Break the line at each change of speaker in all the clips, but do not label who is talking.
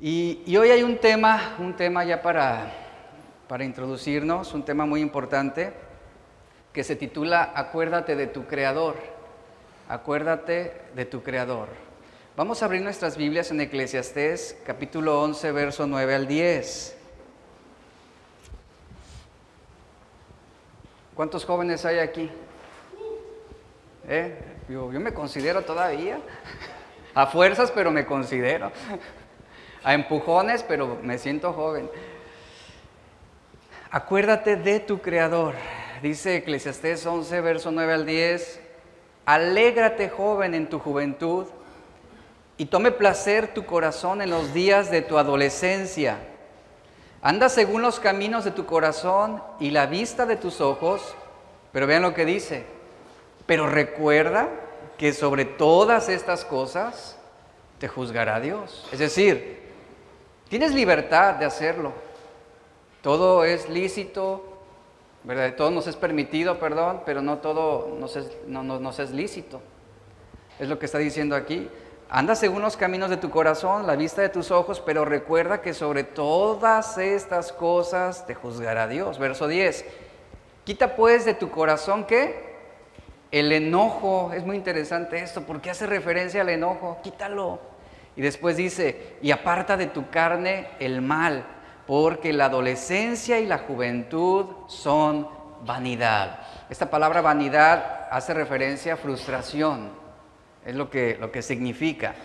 Y hoy hay un tema ya para introducirnos, un tema muy importante que se titula Acuérdate de tu Creador. Acuérdate de tu Creador. Vamos a abrir nuestras Biblias en Eclesiastés, capítulo 11, verso 9 al 10. ¿Cuántos jóvenes hay aquí? Yo me considero todavía. A fuerzas, pero me considero. A empujones, pero me siento joven. Acuérdate de tu Creador. Dice Eclesiastés 11, verso 9 al 10. Alégrate, joven, en tu juventud, y tome placer tu corazón en los días de tu adolescencia. Anda según los caminos de tu corazón y la vista de tus ojos. Pero vean lo que dice. Pero recuerda que sobre todas estas cosas te juzgará Dios. Es decir, tienes libertad de hacerlo. Todo es lícito, ¿verdad? Todo nos es permitido, pero no todo nos es lícito. Es lo que está diciendo aquí. Anda según los caminos de tu corazón, la vista de tus ojos, pero recuerda que sobre todas estas cosas te juzgará Dios. Verso 10. Quita pues de tu corazón, ¿qué? El enojo. Es muy interesante esto, porque hace referencia al enojo. Quítalo. Y después dice, y aparta de tu carne el mal, porque la adolescencia y la juventud son vanidad. Esta palabra vanidad hace referencia a frustración, es lo que significa.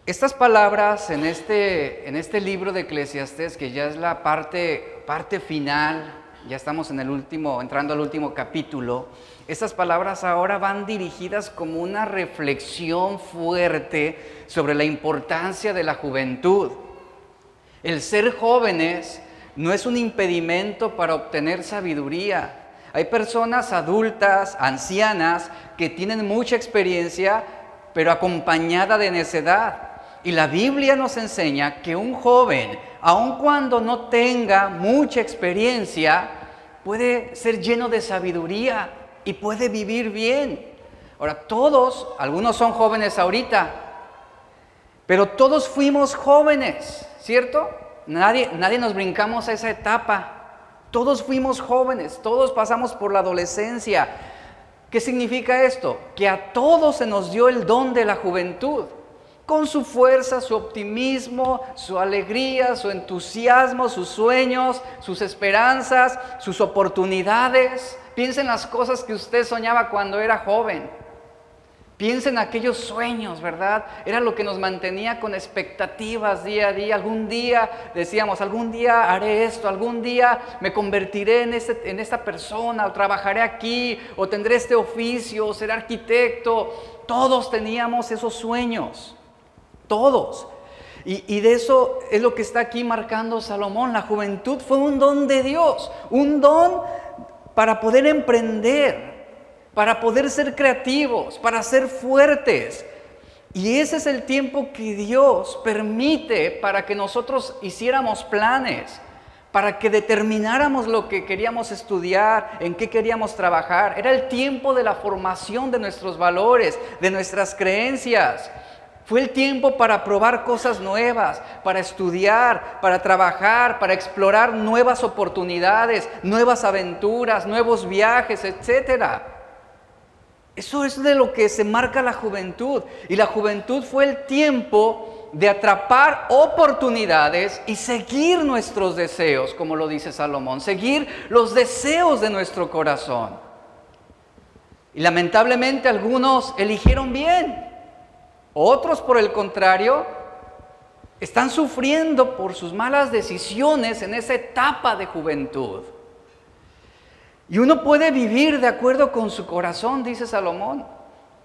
Estas palabras en este libro de Eclesiastés, que ya es la parte final, ya estamos entrando al último capítulo. Estas palabras ahora van dirigidas como una reflexión fuerte sobre la importancia de la juventud. El ser jóvenes no es un impedimento para obtener sabiduría. Hay personas adultas, ancianas, que tienen mucha experiencia, pero acompañada de necedad. Y la Biblia nos enseña que un joven, aun cuando no tenga mucha experiencia, puede ser lleno de sabiduría y puede vivir bien. Ahora, algunos son jóvenes ahorita, pero todos fuimos jóvenes, ¿cierto? Nadie nos brincamos a esa etapa. Todos fuimos jóvenes, todos pasamos por la adolescencia. ¿Qué significa esto? Que a todos se nos dio el don de la juventud, con su fuerza, su optimismo, su alegría, su entusiasmo, sus sueños, sus esperanzas, sus oportunidades. Piensa en las cosas que usted soñaba cuando era joven. Piensa en aquellos sueños, ¿verdad? Era lo que nos mantenía con expectativas día a día. Algún día decíamos, algún día haré esto, algún día me convertiré en esta persona, o trabajaré aquí, o tendré este oficio, o seré arquitecto. Todos teníamos esos sueños, todos. Y de eso es lo que está aquí marcando Salomón. La juventud fue un don de Dios, un don para poder emprender, para poder ser creativos, para ser fuertes. Y ese es el tiempo que Dios permite para que nosotros hiciéramos planes, para que determináramos lo que queríamos estudiar, en qué queríamos trabajar. Era el tiempo de la formación de nuestros valores, de nuestras creencias. Fue el tiempo para probar cosas nuevas, para estudiar, para trabajar, para explorar nuevas oportunidades, nuevas aventuras, nuevos viajes, etcétera. Eso es de lo que se marca la juventud. Y la juventud fue el tiempo de atrapar oportunidades y seguir nuestros deseos, como lo dice Salomón, seguir los deseos de nuestro corazón. Y lamentablemente algunos eligieron bien. Otros, por el contrario, están sufriendo por sus malas decisiones en esa etapa de juventud. Y uno puede vivir de acuerdo con su corazón, dice Salomón.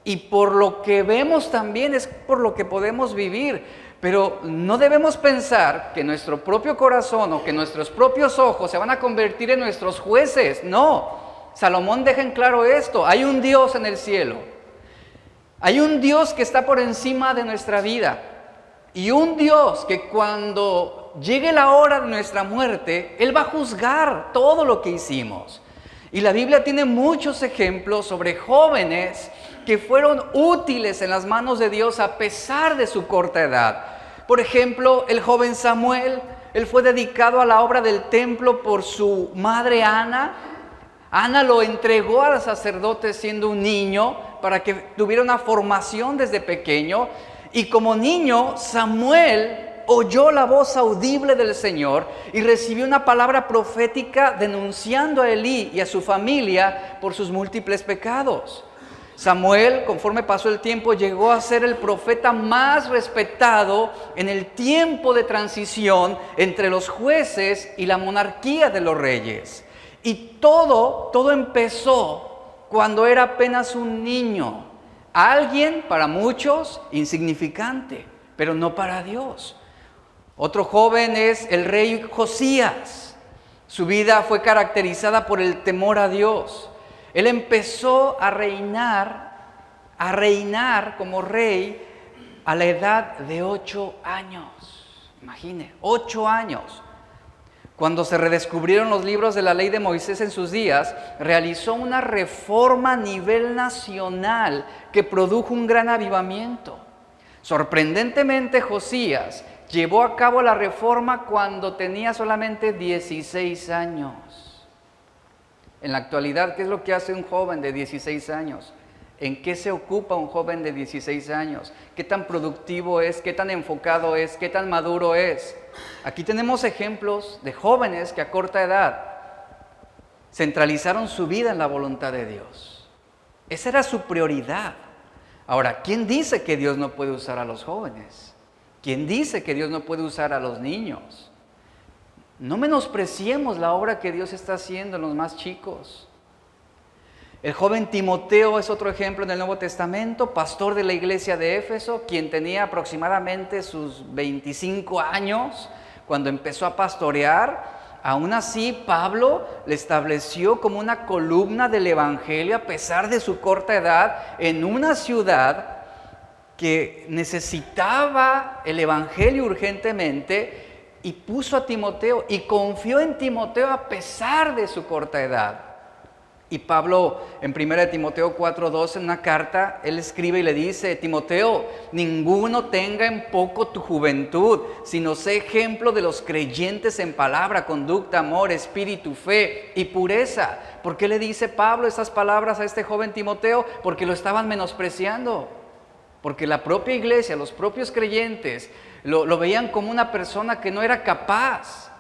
Y por lo que vemos también es por lo que podemos vivir. Pero no debemos pensar que nuestro propio corazón o que nuestros propios ojos se van a convertir en nuestros jueces. No, Salomón deja en claro esto. Hay un Dios en el cielo. Hay un Dios que está por encima de nuestra vida. Y un Dios que cuando llegue la hora de nuestra muerte, Él va a juzgar todo lo que hicimos. Y la Biblia tiene muchos ejemplos sobre jóvenes que fueron útiles en las manos de Dios a pesar de su corta edad. Por ejemplo, el joven Samuel, él fue dedicado a la obra del templo por su madre Ana. Ana lo entregó al sacerdote siendo un niño para que tuviera una formación desde pequeño. Y como niño, Samuel oyó la voz audible del Señor y recibió una palabra profética denunciando a Elí y a su familia por sus múltiples pecados. Samuel, conforme pasó el tiempo, llegó a ser el profeta más respetado en el tiempo de transición entre los jueces y la monarquía de los reyes. Y todo empezó cuando era apenas un niño. Alguien, para muchos, insignificante, pero no para Dios. Otro joven es el rey Josías. Su vida fue caracterizada por el temor a Dios. Él empezó a reinar como rey a la edad de 8 años. Imagine, 8 años. Cuando se redescubrieron los libros de la ley de Moisés en sus días, realizó una reforma a nivel nacional que produjo un gran avivamiento. Sorprendentemente, Josías llevó a cabo la reforma cuando tenía solamente 16 años. En la actualidad, ¿qué es lo que hace un joven de 16 años? ¿En qué se ocupa un joven de 16 años? ¿Qué tan productivo es? ¿Qué tan enfocado es? ¿Qué tan maduro es? Aquí tenemos ejemplos de jóvenes que a corta edad centralizaron su vida en la voluntad de Dios. Esa era su prioridad. Ahora, ¿quién dice que Dios no puede usar a los jóvenes? ¿Quién dice que Dios no puede usar a los niños? No menospreciemos la obra que Dios está haciendo en los más chicos. El joven Timoteo es otro ejemplo en el Nuevo Testamento, pastor de la iglesia de Éfeso, quien tenía aproximadamente sus 25 años cuando empezó a pastorear. Aún así, Pablo le estableció como una columna del evangelio a pesar de su corta edad en una ciudad que necesitaba el evangelio urgentemente, y puso a Timoteo y confió en Timoteo a pesar de su corta edad. Y Pablo en 1 Timoteo 4:2, en una carta, él escribe y le dice: Timoteo, ninguno tenga en poco tu juventud, sino sé ejemplo de los creyentes en palabra, conducta, amor, espíritu, fe y pureza. ¿Por qué le dice Pablo esas palabras a este joven Timoteo? Porque lo estaban menospreciando. Porque la propia iglesia, los propios creyentes, lo veían como una persona que no era capaz,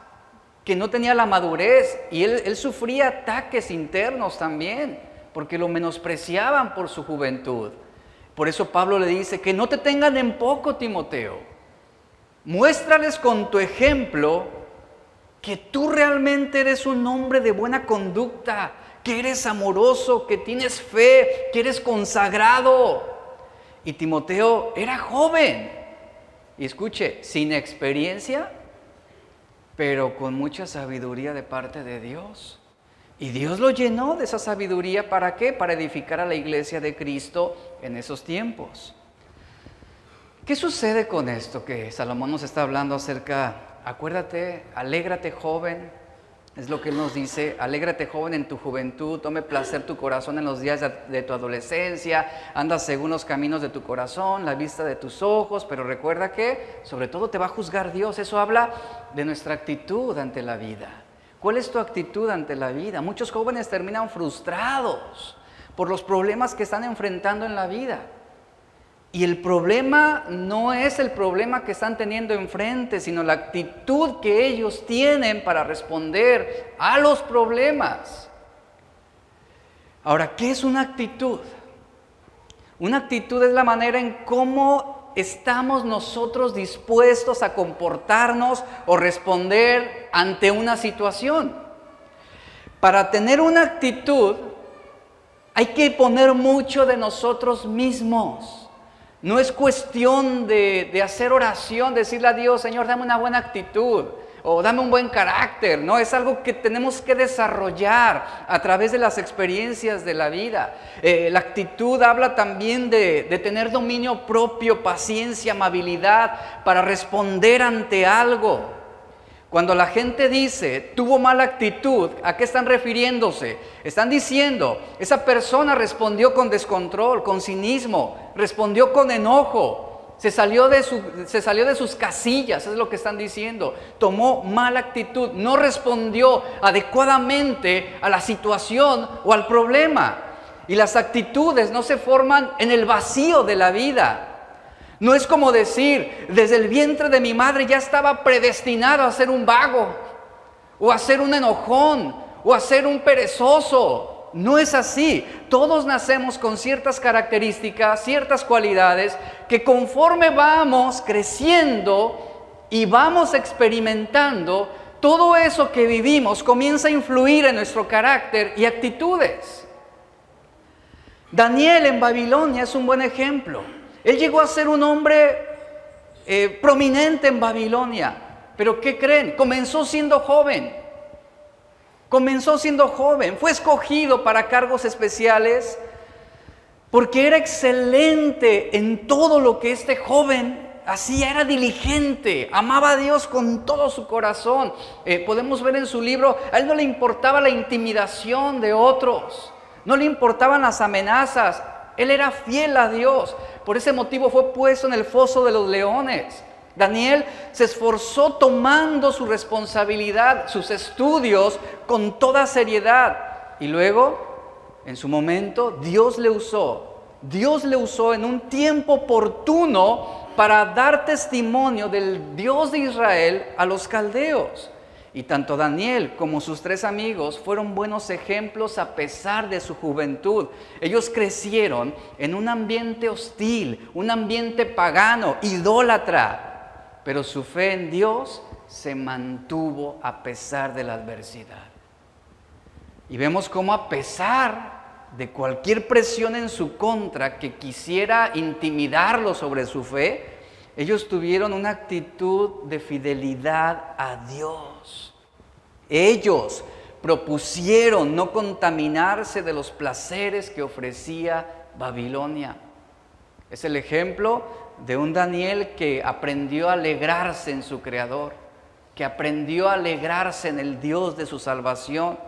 que no tenía la madurez, y él sufría ataques internos también, porque lo menospreciaban por su juventud. Por eso Pablo le dice que no te tengan en poco, Timoteo. Muéstrales con tu ejemplo que tú realmente eres un hombre de buena conducta, que eres amoroso, que tienes fe, que eres consagrado. Y Timoteo era joven. Y escuche, sin experiencia, pero con mucha sabiduría de parte de Dios. Y Dios lo llenó de esa sabiduría, ¿para qué? Para edificar a la iglesia de Cristo en esos tiempos. ¿Qué sucede con esto que Salomón nos está hablando acerca? Acuérdate, alégrate joven, es lo que él nos dice: alégrate joven en tu juventud, tome placer tu corazón en los días de tu adolescencia, anda según los caminos de tu corazón, la vista de tus ojos, pero recuerda que sobre todo te va a juzgar Dios. Eso habla de nuestra actitud ante la vida. ¿Cuál es tu actitud ante la vida? Muchos jóvenes terminan frustrados por los problemas que están enfrentando en la vida. Y el problema no es el problema que están teniendo enfrente, sino la actitud que ellos tienen para responder a los problemas. Ahora, ¿qué es una actitud? Una actitud es la manera en cómo estamos nosotros dispuestos a comportarnos o responder ante una situación. Para tener una actitud hay que poner mucho de nosotros mismos. No es cuestión de hacer oración, decirle a Dios: Señor, dame una buena actitud o dame un buen carácter. No, es algo que tenemos que desarrollar a través de las experiencias de la vida. La actitud habla también de tener dominio propio, paciencia, amabilidad para responder ante algo. Cuando la gente dice tuvo mala actitud, ¿a qué están refiriéndose? Están diciendo, esa persona respondió con descontrol, con cinismo, respondió con enojo, se salió de sus casillas, es lo que están diciendo. Tomó mala actitud, no respondió adecuadamente a la situación o al problema. Y las actitudes no se forman en el vacío de la vida. No es como decir, desde el vientre de mi madre ya estaba predestinado a ser un vago, o a ser un enojón, o a ser un perezoso. No es así. Todos nacemos con ciertas características, ciertas cualidades, que conforme vamos creciendo y vamos experimentando, todo eso que vivimos comienza a influir en nuestro carácter y actitudes. Daniel en Babilonia es un buen ejemplo. Él llegó a ser un hombre prominente en Babilonia. Pero ¿qué creen? Comenzó siendo joven. Fue escogido para cargos especiales porque era excelente en todo lo que este joven hacía. Era diligente, amaba a Dios con todo su corazón. Podemos ver en su libro, a él no le importaba la intimidación de otros, no le importaban las amenazas. Él era fiel a Dios. Por ese motivo fue puesto en el foso de los leones. Daniel se esforzó tomando su responsabilidad, sus estudios, con toda seriedad. Y luego, en su momento, Dios le usó en un tiempo oportuno para dar testimonio del Dios de Israel a los caldeos. Y tanto Daniel como sus 3 amigos fueron buenos ejemplos a pesar de su juventud. Ellos crecieron en un ambiente hostil, un ambiente pagano, idólatra. Pero su fe en Dios se mantuvo a pesar de la adversidad. Y vemos cómo a pesar de cualquier presión en su contra que quisiera intimidarlo sobre su fe, ellos tuvieron una actitud de fidelidad a Dios. Ellos propusieron no contaminarse de los placeres que ofrecía Babilonia. Es el ejemplo de un Daniel que aprendió a alegrarse en su Creador, que aprendió a alegrarse en el Dios de su salvación.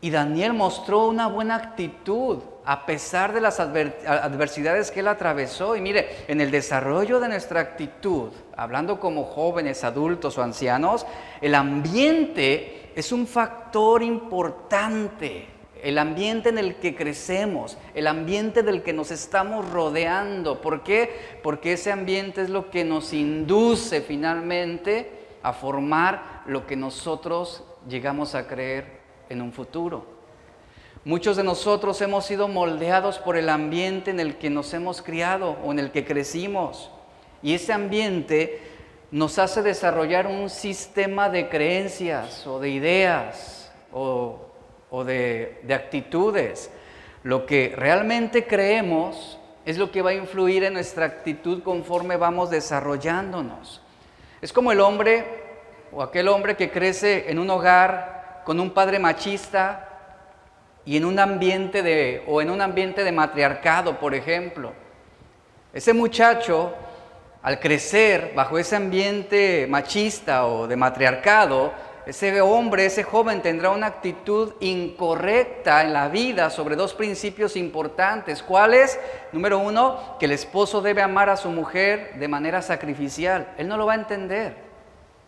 Y Daniel mostró una buena actitud a pesar de las adversidades que él atravesó. Y mire, en el desarrollo de nuestra actitud, hablando como jóvenes, adultos o ancianos, el ambiente es un factor importante. El ambiente en el que crecemos, el ambiente del que nos estamos rodeando. ¿Por qué? Porque ese ambiente es lo que nos induce finalmente a formar lo que nosotros llegamos a creer en un futuro. Muchos de nosotros hemos sido moldeados por el ambiente en el que nos hemos criado o en el que crecimos. Y ese ambiente nos hace desarrollar un sistema de creencias o de ideas o de actitudes. Lo que realmente creemos es lo que va a influir en nuestra actitud conforme vamos desarrollándonos. Es como el hombre o aquel hombre que crece en un hogar con un padre machista y en un ambiente de matriarcado, por ejemplo. Ese muchacho, al crecer bajo ese ambiente machista o de matriarcado, ese hombre, ese joven tendrá una actitud incorrecta en la vida sobre 2 principios importantes. ¿Cuáles? Número 1, que el esposo debe amar a su mujer de manera sacrificial. Él no lo va a entender.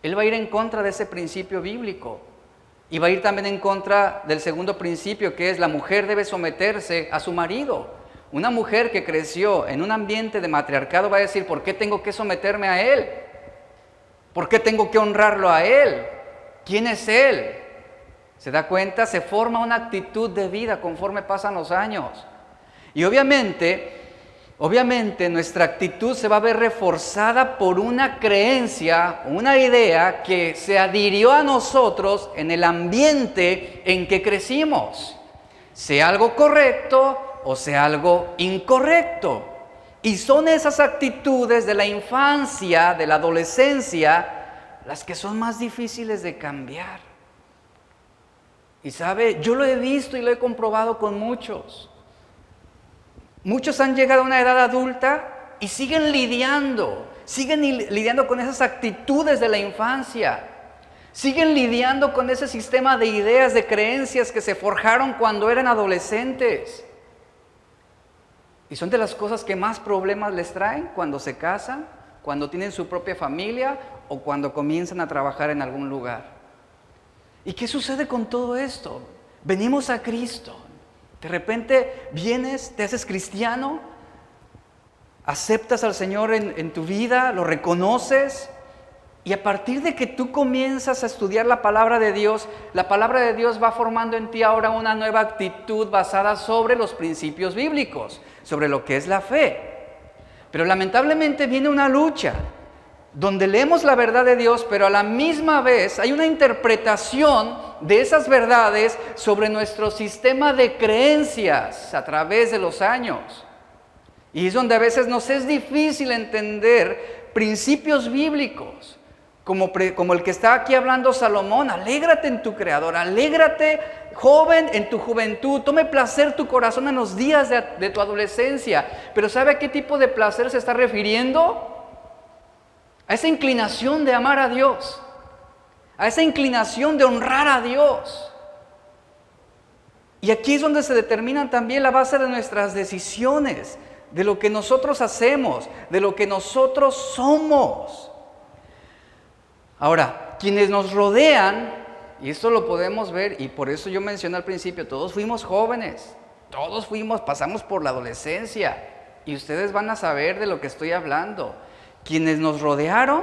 Él va a ir en contra de ese principio bíblico. Y va a ir también en contra del segundo principio, que es la mujer debe someterse a su marido. Una mujer que creció en un ambiente de matriarcado va a decir, ¿por qué tengo que someterme a él? ¿Por qué tengo que honrarlo a él? ¿Quién es él? ¿Se da cuenta? Se forma una actitud de vida conforme pasan los años. Y obviamente nuestra actitud se va a ver reforzada por una creencia, una idea que se adhirió a nosotros en el ambiente en que crecimos. Sea algo correcto o sea algo incorrecto. Y son esas actitudes de la infancia, de la adolescencia, las que son más difíciles de cambiar. Y sabe, yo lo he visto y lo he comprobado con muchos. Muchos han llegado a una edad adulta y siguen lidiando con esas actitudes de la infancia. Siguen lidiando con ese sistema de ideas, de creencias que se forjaron cuando eran adolescentes. Y son de las cosas que más problemas les traen cuando se casan, cuando tienen su propia familia o cuando comienzan a trabajar en algún lugar. ¿Y qué sucede con todo esto? Venimos a Cristo. De repente vienes, te haces cristiano, aceptas al Señor en tu vida, lo reconoces. Y a partir de que tú comienzas a estudiar la palabra de Dios va formando en ti ahora una nueva actitud basada sobre los principios bíblicos, sobre lo que es la fe. Pero lamentablemente viene una lucha, donde leemos la verdad de Dios, pero a la misma vez hay una interpretación de esas verdades sobre nuestro sistema de creencias a través de los años. Y es donde a veces nos es difícil entender principios bíblicos. Como el que está aquí hablando Salomón, alégrate en tu Creador, alégrate joven en tu juventud, tome placer tu corazón en los días de tu adolescencia. Pero ¿sabe a qué tipo de placer se está refiriendo? A esa inclinación de amar a Dios, a esa inclinación de honrar a Dios. Y aquí es donde se determina también la base de nuestras decisiones, de lo que nosotros hacemos, de lo que nosotros somos. Ahora, quienes nos rodean, y esto lo podemos ver, y por eso yo mencioné al principio, todos fuimos jóvenes, pasamos por la adolescencia, y ustedes van a saber de lo que estoy hablando. Quienes nos rodearon,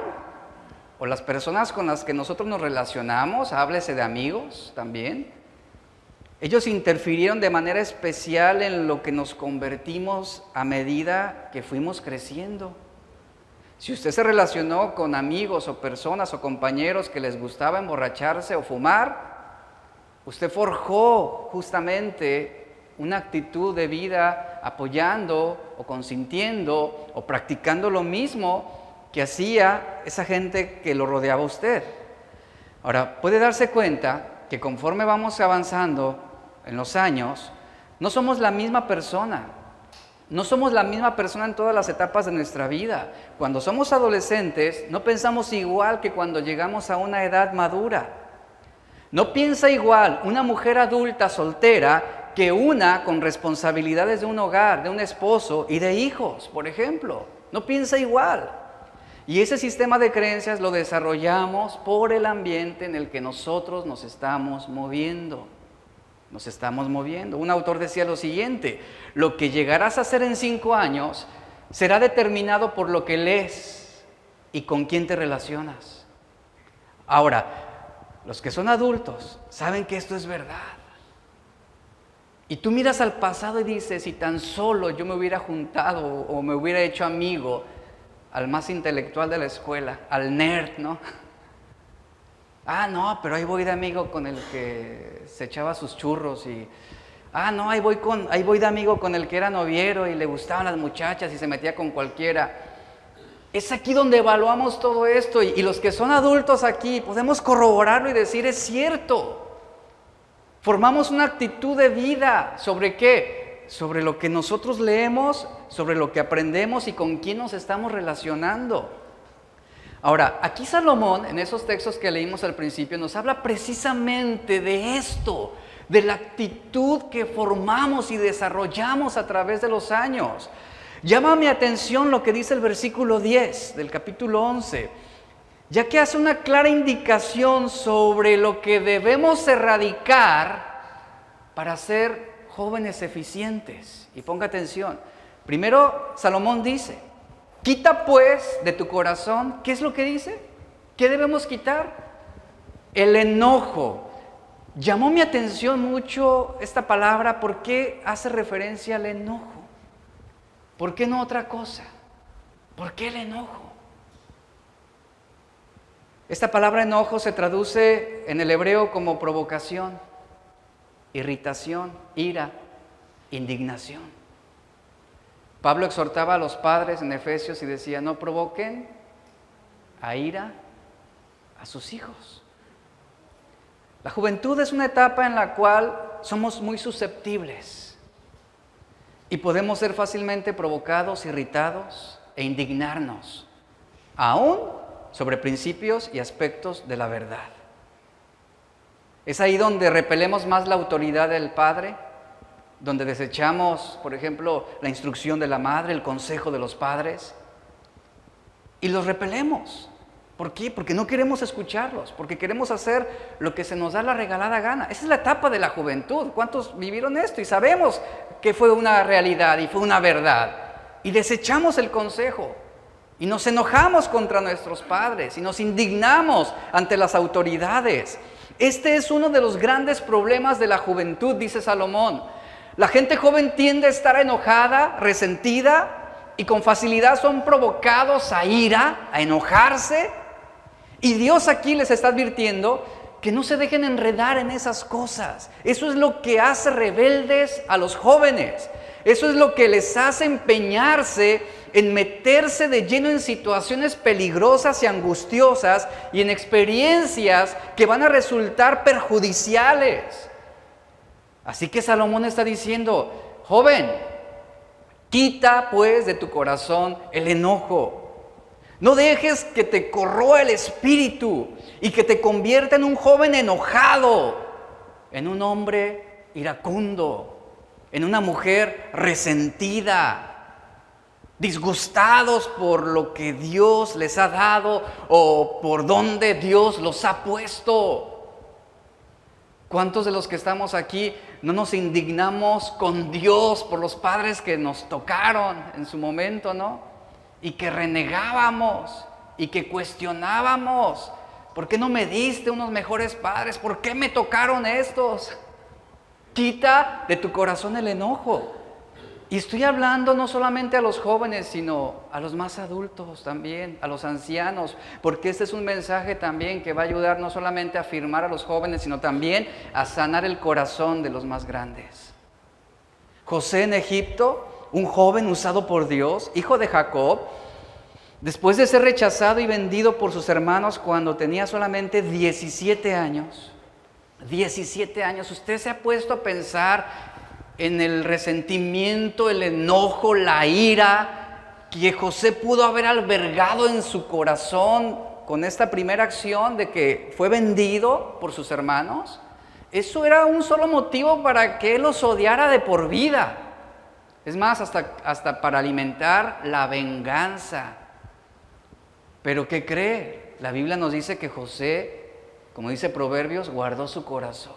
o las personas con las que nosotros nos relacionamos, háblese de amigos también, ellos interfirieron de manera especial en lo que nos convertimos a medida que fuimos creciendo. Si usted se relacionó con amigos o personas o compañeros que les gustaba emborracharse o fumar, usted forjó justamente una actitud de vida apoyando o consintiendo o practicando lo mismo que hacía esa gente que lo rodeaba a usted. Ahora, puede darse cuenta que conforme vamos avanzando en los años, no somos la misma persona. No somos la misma persona en todas las etapas de nuestra vida. Cuando somos adolescentes, no pensamos igual que cuando llegamos a una edad madura. No piensa igual una mujer adulta soltera que una con responsabilidades de un hogar, de un esposo y de hijos, por ejemplo. No piensa igual. Y ese sistema de creencias lo desarrollamos por el ambiente en el que nosotros nos estamos moviendo. Un autor decía lo siguiente: lo que llegarás a hacer en 5 años será determinado por lo que lees y con quién te relacionas. Ahora, los que son adultos saben que esto es verdad. Y tú miras al pasado y dices, si tan solo yo me hubiera juntado o me hubiera hecho amigo al más intelectual de la escuela, al nerd, ¿no? Ah, no, pero ahí voy de amigo con el que se echaba sus churros y... Ah, no, ahí voy de amigo con el que era noviero y le gustaban las muchachas y se metía con cualquiera. Es aquí donde evaluamos todo esto y los que son adultos aquí podemos corroborarlo y decir, es cierto. Formamos una actitud de vida. ¿Sobre qué? Sobre lo que nosotros leemos, sobre lo que aprendemos y con quién nos estamos relacionando. Ahora, aquí Salomón, en esos textos que leímos al principio, nos habla precisamente de esto, de la actitud que formamos y desarrollamos a través de los años. Llama mi atención lo que dice el versículo 10 del capítulo 11, ya que hace una clara indicación sobre lo que debemos erradicar para ser jóvenes eficientes. Y ponga atención, primero Salomón dice, quita pues de tu corazón, ¿qué es lo que dice? ¿Qué debemos quitar? El enojo. Llamó mi atención mucho esta palabra porque hace referencia al enojo. ¿Por qué no otra cosa? ¿Por qué el enojo? Esta palabra enojo se traduce en el hebreo como provocación, irritación, ira, indignación. Pablo exhortaba a los padres en Efesios y decía, no provoquen a ira a sus hijos. La juventud es una etapa en la cual somos muy susceptibles y podemos ser fácilmente provocados, irritados e indignarnos, aún sobre principios y aspectos de la verdad. Es ahí donde repelemos más la autoridad del padre, donde desechamos, por ejemplo, la instrucción de la madre, el consejo de los padres, y los repelemos. ¿Por qué? Porque no queremos escucharlos, porque queremos hacer lo que se nos da la regalada gana. Esa es la etapa de la juventud. ¿Cuántos vivieron esto? Y sabemos que fue una realidad y fue una verdad. Y desechamos el consejo, y nos enojamos contra nuestros padres, y nos indignamos ante las autoridades. Este es uno de los grandes problemas de la juventud, dice Salomón. La gente joven tiende a estar enojada, resentida, y con facilidad son provocados a ira, a enojarse. Y Dios aquí les está advirtiendo que no se dejen enredar en esas cosas. Eso es lo que hace rebeldes a los jóvenes. Eso es lo que les hace empeñarse en meterse de lleno en situaciones peligrosas y angustiosas y en experiencias que van a resultar perjudiciales. Así que Salomón está diciendo: joven, quita pues de tu corazón el enojo. No dejes que te corroa el espíritu y que te convierta en un joven enojado, en un hombre iracundo, en una mujer resentida, disgustados por lo que Dios les ha dado o por donde Dios los ha puesto. ¿Cuántos de los que estamos aquí no nos indignamos con Dios por los padres que nos tocaron en su momento, no? Y que renegábamos y que cuestionábamos: ¿por qué no me diste unos mejores padres? ¿Por qué me tocaron estos? Quita de tu corazón el enojo. Y estoy hablando no solamente a los jóvenes, sino a los más adultos también, a los ancianos, porque este es un mensaje también que va a ayudar no solamente a afirmar a los jóvenes, sino también a sanar el corazón de los más grandes. José en Egipto, un joven usado por Dios, hijo de Jacob, después de ser rechazado y vendido por sus hermanos cuando tenía solamente 17 años. 17 años. ¿Usted se ha puesto a pensar en el resentimiento, el enojo, la ira que José pudo haber albergado en su corazón con esta primera acción de que fue vendido por sus hermanos? Eso era un solo motivo para que él los odiara de por vida. Es más, hasta para alimentar la venganza. Pero ¿qué cree? La Biblia nos dice que José, como dice Proverbios, guardó su corazón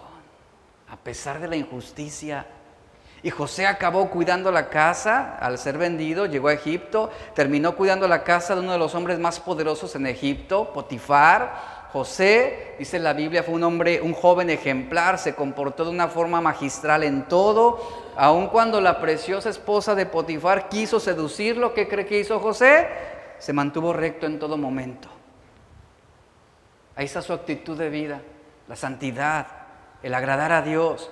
a pesar de la injusticia. Y José acabó cuidando la casa al ser vendido, llegó a Egipto, terminó cuidando la casa de uno de los hombres más poderosos en Egipto, Potifar. José, dice la Biblia, fue un joven ejemplar, se comportó de una forma magistral en todo, aun cuando la preciosa esposa de Potifar quiso seducirlo. ¿Qué cree que hizo José? Se mantuvo recto en todo momento. Ahí está su actitud de vida, la santidad, el agradar a Dios.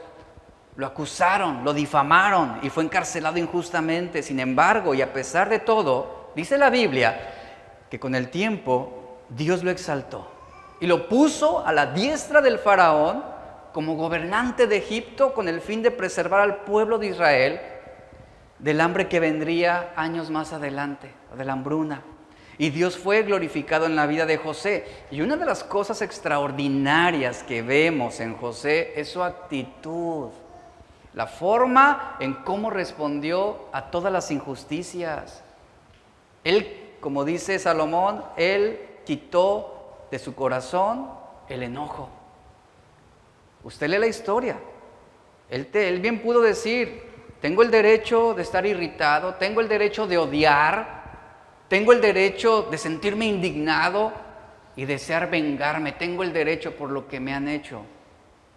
Lo acusaron, lo difamaron y fue encarcelado injustamente. Sin embargo, y a pesar de todo, dice la Biblia que con el tiempo Dios lo exaltó y lo puso a la diestra del faraón como gobernante de Egipto, con el fin de preservar al pueblo de Israel del hambre que vendría años más adelante, de la hambruna. Y Dios fue glorificado en la vida de José. Y una de las cosas extraordinarias que vemos en José es su actitud, la forma en cómo respondió a todas las injusticias. Él, como dice Salomón, él quitó de su corazón el enojo. Usted lee la historia. Él bien pudo decir: tengo el derecho de estar irritado, tengo el derecho de odiar, tengo el derecho de sentirme indignado y desear vengarme, tengo el derecho por lo que me han hecho,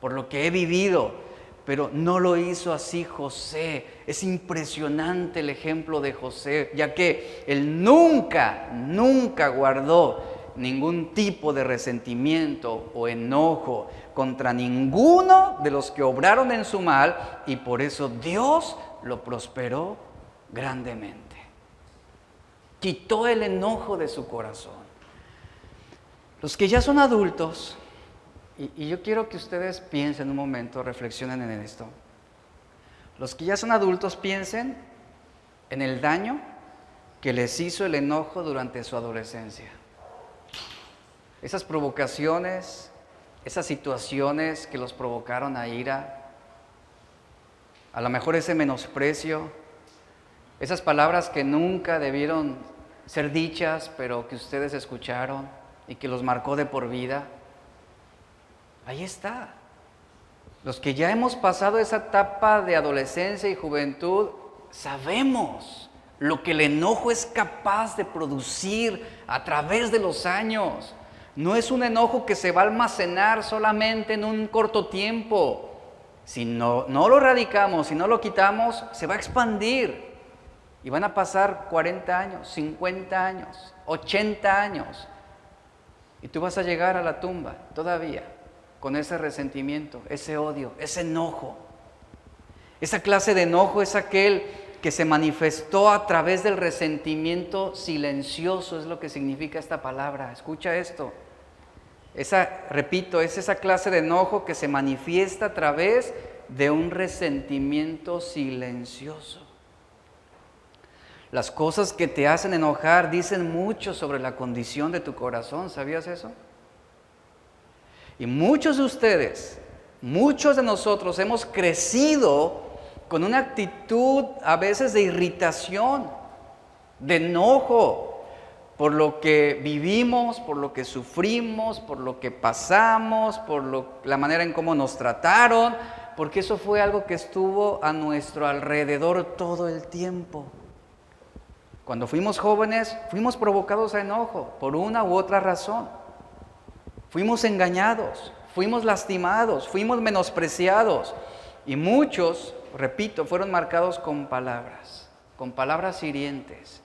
por lo que he vivido. Pero no lo hizo así José. Es impresionante el ejemplo de José, ya que él nunca guardó ningún tipo de resentimiento o enojo contra ninguno de los que obraron en su mal, y por eso Dios lo prosperó grandemente. Quitó el enojo de su corazón. Los que ya son adultos, y yo quiero que ustedes piensen un momento, reflexionen en esto. Los que ya son adultos, piensen en el daño que les hizo el enojo durante su adolescencia. Esas provocaciones, esas situaciones que los provocaron a ira. A lo mejor ese menosprecio, esas palabras que nunca debieron ser dichas, pero que ustedes escucharon y que los marcó de por vida. Ahí está. Los que ya hemos pasado esa etapa de adolescencia y juventud, sabemos lo que el enojo es capaz de producir a través de los años. No es un enojo que se va a almacenar solamente en un corto tiempo. Si no lo erradicamos, si no lo quitamos, se va a expandir. Y van a pasar 40 años, 50 años, 80 años. Y tú vas a llegar a la tumba todavía con ese resentimiento, ese odio, ese enojo. Esa clase de enojo es aquel que se manifestó a través del resentimiento silencioso, es lo que significa esta palabra. Escucha esto. Repito, es esa clase de enojo que se manifiesta a través de un resentimiento silencioso. Las cosas que te hacen enojar dicen mucho sobre la condición de tu corazón, ¿sabías eso? Y muchos de ustedes, muchos de nosotros hemos crecido con una actitud a veces de irritación, de enojo, por lo que vivimos, por lo que sufrimos, por lo que pasamos, la manera en cómo nos trataron, porque eso fue algo que estuvo a nuestro alrededor todo el tiempo. Cuando fuimos jóvenes, fuimos provocados a enojo por una u otra razón. Fuimos engañados, fuimos lastimados, fuimos menospreciados. Y muchos, repito, fueron marcados con palabras hirientes,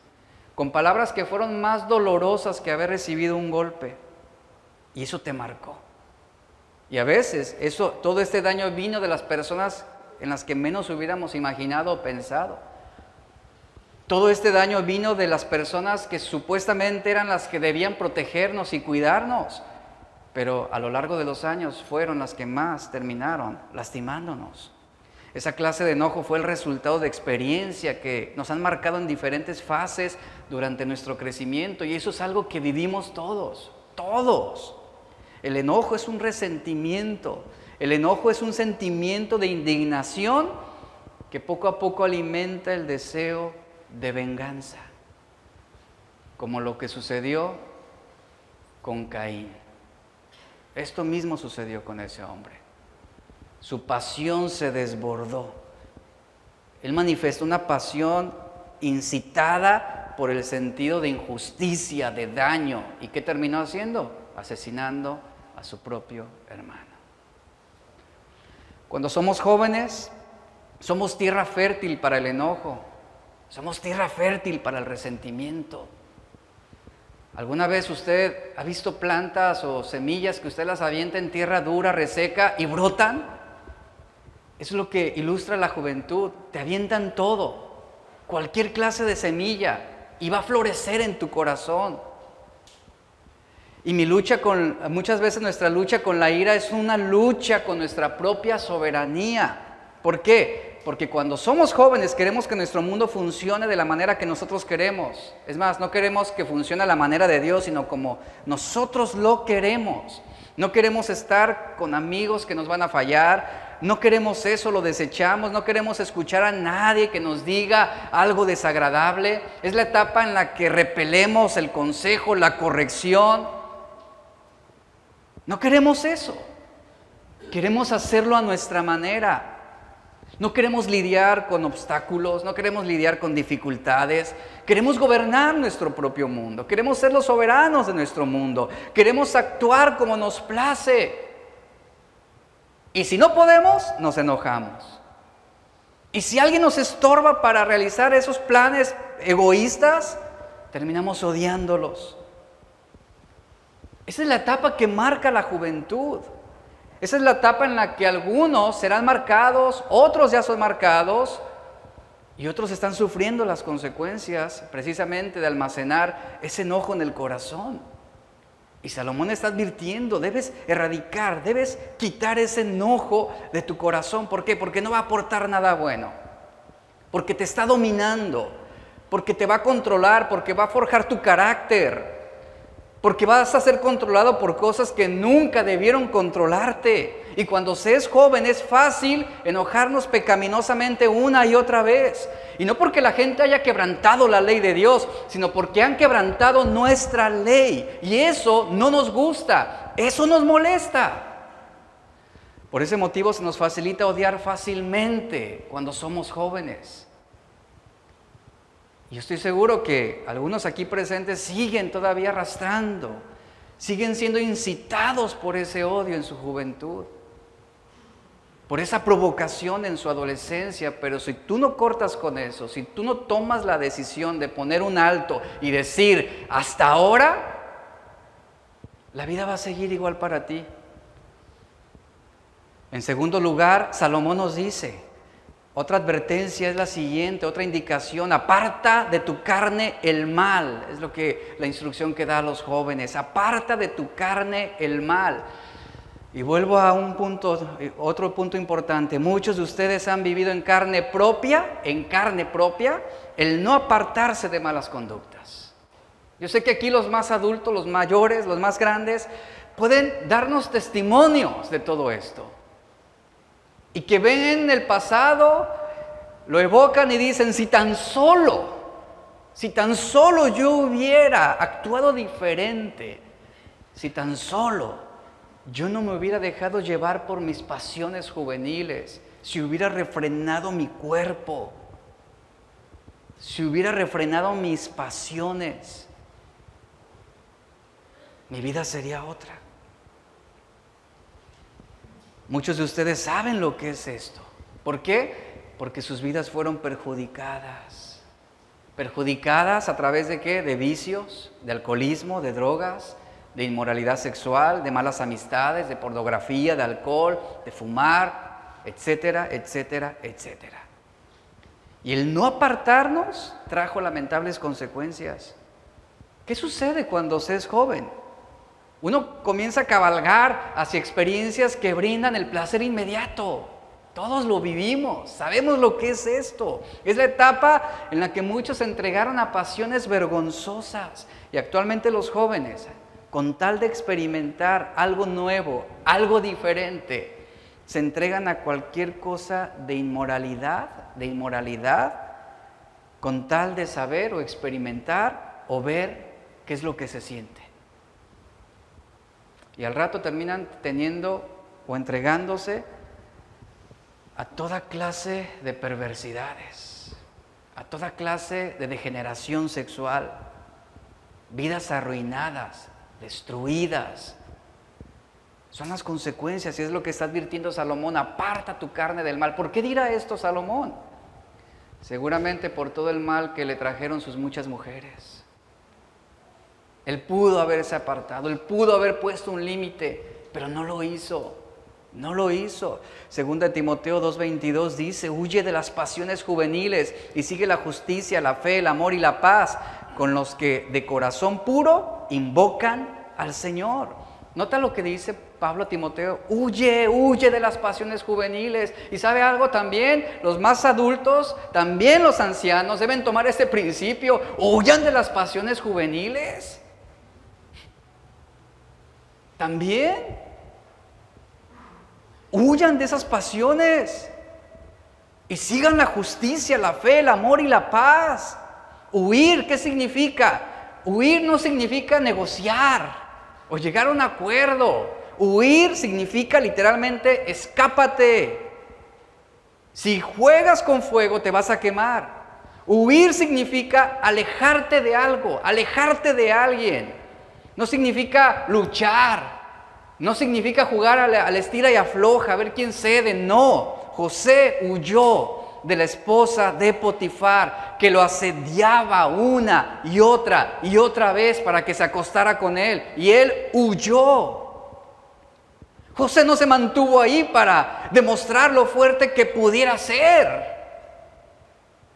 con palabras que fueron más dolorosas que haber recibido un golpe. Y eso te marcó. Y a veces todo este daño vino de las personas en las que menos hubiéramos imaginado o pensado. Todo este daño vino de las personas que supuestamente eran las que debían protegernos y cuidarnos. Pero a lo largo de los años fueron las que más terminaron lastimándonos. Esa clase de enojo fue el resultado de experiencia que nos han marcado en diferentes fases durante nuestro crecimiento, y eso es algo que vivimos todos. El enojo es un resentimiento, el enojo es un sentimiento de indignación que poco a poco alimenta el deseo de venganza, como lo que sucedió con Caín. Esto mismo sucedió con ese hombre. Su pasión se desbordó. Él manifestó una pasión incitada por el sentido de injusticia, de daño. ¿Y qué terminó haciendo? Asesinando a su propio hermano. Cuando somos jóvenes, somos tierra fértil para el enojo. Somos tierra fértil para el resentimiento. ¿Alguna vez usted ha visto plantas o semillas que usted las avienta en tierra dura, reseca y brotan? Eso es lo que ilustra la juventud. Te avientan todo, cualquier clase de semilla, y va a florecer en tu corazón. Y muchas veces nuestra lucha con la ira es una lucha con nuestra propia soberanía. ¿Por qué? Porque cuando somos jóvenes queremos que nuestro mundo funcione de la manera que nosotros queremos. Es más, no queremos que funcione a la manera de Dios, sino como nosotros lo queremos. No queremos estar con amigos que nos van a fallar. No queremos eso, lo desechamos. No queremos escuchar a nadie que nos diga algo desagradable. Es la etapa en la que repelemos el consejo, la corrección. No queremos eso. Queremos hacerlo a nuestra manera. No queremos lidiar con obstáculos, no queremos lidiar con dificultades. Queremos gobernar nuestro propio mundo, queremos ser los soberanos de nuestro mundo, queremos actuar como nos place. Y si no podemos, nos enojamos. Y si alguien nos estorba para realizar esos planes egoístas, terminamos odiándolos. Esa es la etapa que marca la juventud. Esa es la etapa en la que algunos serán marcados, otros ya son marcados, y otros están sufriendo las consecuencias precisamente de almacenar ese enojo en el corazón. Y Salomón está advirtiendo, debes erradicar, debes quitar ese enojo de tu corazón. ¿Por qué? Porque no va a aportar nada bueno, porque te está dominando, porque te va a controlar, porque va a forjar tu carácter. porque vas a ser controlado por cosas que nunca debieron controlarte. Y cuando se es joven es fácil enojarnos pecaminosamente una y otra vez. Y no porque la gente haya quebrantado la ley de Dios, sino porque han quebrantado nuestra ley. Y eso no nos gusta, eso nos molesta. Por ese motivo se nos facilita odiar fácilmente cuando somos jóvenes. Yo estoy seguro que algunos aquí presentes siguen todavía arrastrando, siguen siendo incitados por ese odio en su juventud, por esa provocación en su adolescencia. Pero si tú no cortas con eso, si tú no tomas la decisión de poner un alto y decir, hasta ahora, la vida va a seguir igual para ti. En segundo lugar, Salomón nos dice, otra advertencia es la siguiente, otra indicación: aparta de tu carne el mal. Es lo que la instrucción que da a los jóvenes: aparta de tu carne el mal. Y vuelvo a otro punto importante. Muchos de ustedes han vivido en carne propia, el no apartarse de malas conductas. Yo sé que aquí los más adultos, los mayores, los más grandes, pueden darnos testimonios de todo esto. Y que ven el pasado, lo evocan y dicen, si tan solo yo hubiera actuado diferente, si tan solo yo no me hubiera dejado llevar por mis pasiones juveniles, si hubiera refrenado mi cuerpo, si hubiera refrenado mis pasiones, mi vida sería otra. Muchos de ustedes saben lo que es esto. ¿Por qué? Porque sus vidas fueron perjudicadas. ¿Perjudicadas a través de qué? De vicios, de alcoholismo, de drogas, de inmoralidad sexual, de malas amistades, de pornografía, de alcohol, de fumar, etcétera, etcétera, etcétera. Y el no apartarnos trajo lamentables consecuencias. ¿Qué sucede cuando se es joven? Uno comienza a cabalgar hacia experiencias que brindan el placer inmediato. Todos lo vivimos, sabemos lo que es esto. Es la etapa en la que muchos se entregaron a pasiones vergonzosas. Y actualmente los jóvenes, con tal de experimentar algo nuevo, algo diferente, se entregan a cualquier cosa de inmoralidad, con tal de saber o experimentar o ver qué es lo que se siente. Y al rato terminan teniendo o entregándose a toda clase de perversidades, a toda clase de degeneración sexual, vidas arruinadas, destruidas. Son las consecuencias, y es lo que está advirtiendo Salomón: aparta tu carne del mal. ¿Por qué dirá esto Salomón? Seguramente por todo el mal que le trajeron sus muchas mujeres. Él pudo haberse apartado, él pudo haber puesto un límite, pero no lo hizo. Segunda Timoteo 2:22 dice: huye de las pasiones juveniles y sigue la justicia, la fe, el amor y la paz, con los que de corazón puro invocan al Señor. Nota lo que dice Pablo a Timoteo: huye de las pasiones juveniles. Y ¿sabe algo? También los más adultos, también los ancianos deben tomar este principio: huyan de las pasiones juveniles. También huyan de esas pasiones y sigan la justicia, la fe, el amor y la paz. Huir, ¿qué significa? Huir no significa negociar o llegar a un acuerdo. Huir significa literalmente escápate. Si juegas con fuego te vas a quemar. Huir significa alejarte de algo, alejarte de alguien. No significa luchar, no significa jugar al estira y afloja, a ver quién cede. No, José huyó de la esposa de Potifar, que lo asediaba una y otra vez para que se acostara con él, y él huyó. José no se mantuvo ahí para demostrar lo fuerte que pudiera ser.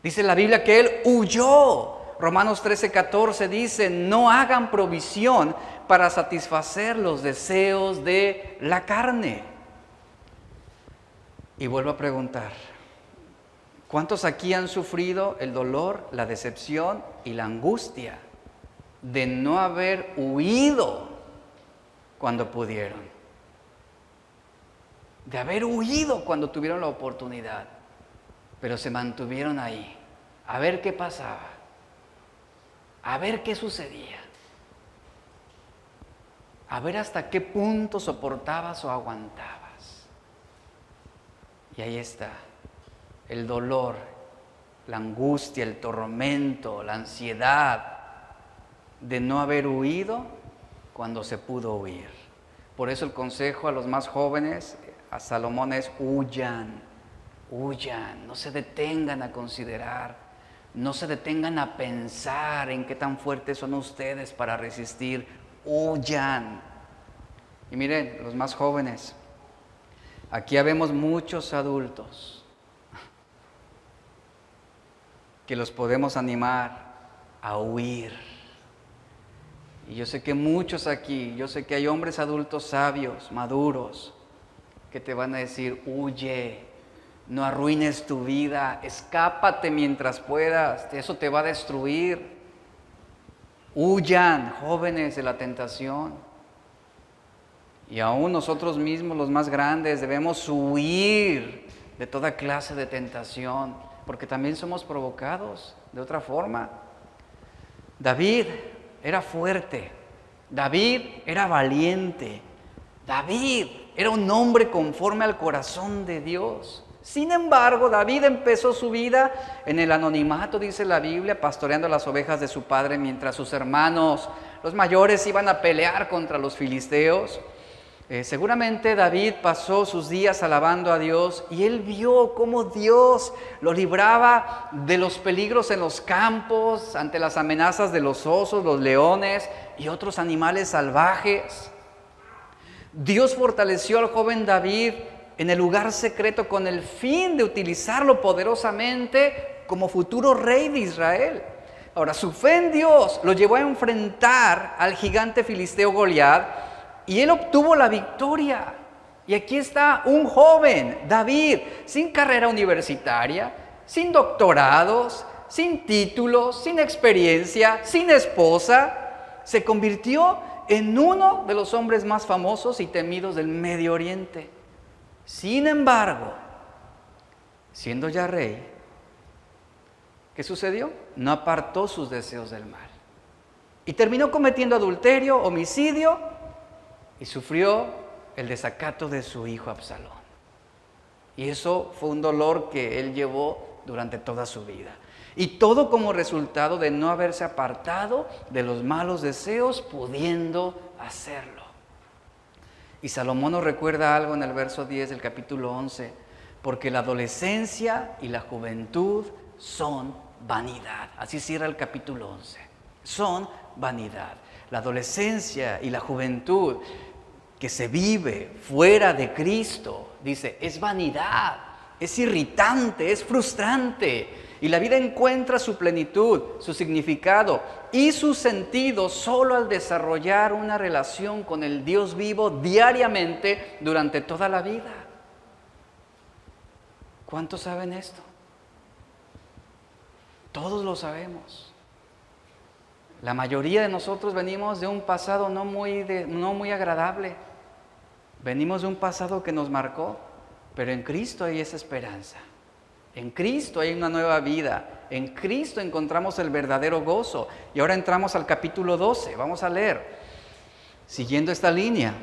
Dice la Biblia que él huyó. Romanos 13:14 dice: no hagan provisión para satisfacer los deseos de la carne. Y vuelvo a preguntar: ¿cuántos aquí han sufrido el dolor, la decepción y la angustia de no haber huido cuando pudieron, de haber huido cuando tuvieron la oportunidad, pero se mantuvieron ahí, a ver qué pasaba, a ver qué sucedía, a ver hasta qué punto soportabas o aguantabas. Y ahí está, el dolor, la angustia, el tormento, la ansiedad de no haber huido cuando se pudo huir. Por eso el consejo a los más jóvenes, a Salomón, es huyan, huyan, no se detengan a considerar, no se detengan a pensar en qué tan fuertes son ustedes para resistir, huyan. Y miren, los más jóvenes, aquí habemos muchos adultos que los podemos animar a huir. Y yo sé que muchos aquí, yo sé que hay hombres adultos sabios, maduros, que te van a decir, huye, no arruines tu vida, escápate mientras puedas, eso te va a destruir. Huyan, jóvenes, de la tentación. Y aún nosotros mismos, los más grandes, debemos huir de toda clase de tentación, porque también somos provocados de otra forma. David era fuerte, David era valiente, David era un hombre conforme al corazón de Dios. Sin embargo, David empezó su vida en el anonimato, dice la Biblia, pastoreando las ovejas de su padre, mientras sus hermanos, los mayores, iban a pelear contra los filisteos. Seguramente David pasó sus días alabando a Dios y él vio cómo Dios lo libraba de los peligros en los campos, ante las amenazas de los osos, los leones y otros animales salvajes. Dios fortaleció al joven David en el lugar secreto con el fin de utilizarlo poderosamente como futuro rey de Israel. Ahora, su fe en Dios lo llevó a enfrentar al gigante filisteo Goliat, y él obtuvo la victoria. Y aquí está un joven, David, sin carrera universitaria, sin doctorados, sin títulos, sin experiencia, sin esposa. Se convirtió en uno de los hombres más famosos y temidos del Medio Oriente. Sin embargo, siendo ya rey, ¿qué sucedió? No apartó sus deseos del mal. Y terminó cometiendo adulterio, homicidio, y sufrió el desacato de su hijo Absalón. Y eso fue un dolor que él llevó durante toda su vida. Y todo como resultado de no haberse apartado de los malos deseos, pudiendo hacerlo. Y Salomón nos recuerda algo en el verso 10 del capítulo 11. Porque la adolescencia y la juventud son vanidad. Así cierra el capítulo 11. Son vanidad. La adolescencia y la juventud que se vive fuera de Cristo, dice, es vanidad, es irritante, es frustrante. Y la vida encuentra su plenitud, su significado y su sentido solo al desarrollar una relación con el Dios vivo diariamente durante toda la vida. ¿Cuántos saben esto? Todos lo sabemos. La mayoría de nosotros venimos de un pasado no muy agradable. Venimos de un pasado que nos marcó, pero en Cristo hay esa esperanza. En Cristo hay una nueva vida. En Cristo encontramos el verdadero gozo. Y ahora entramos al capítulo 12. Vamos a leer. Siguiendo esta línea,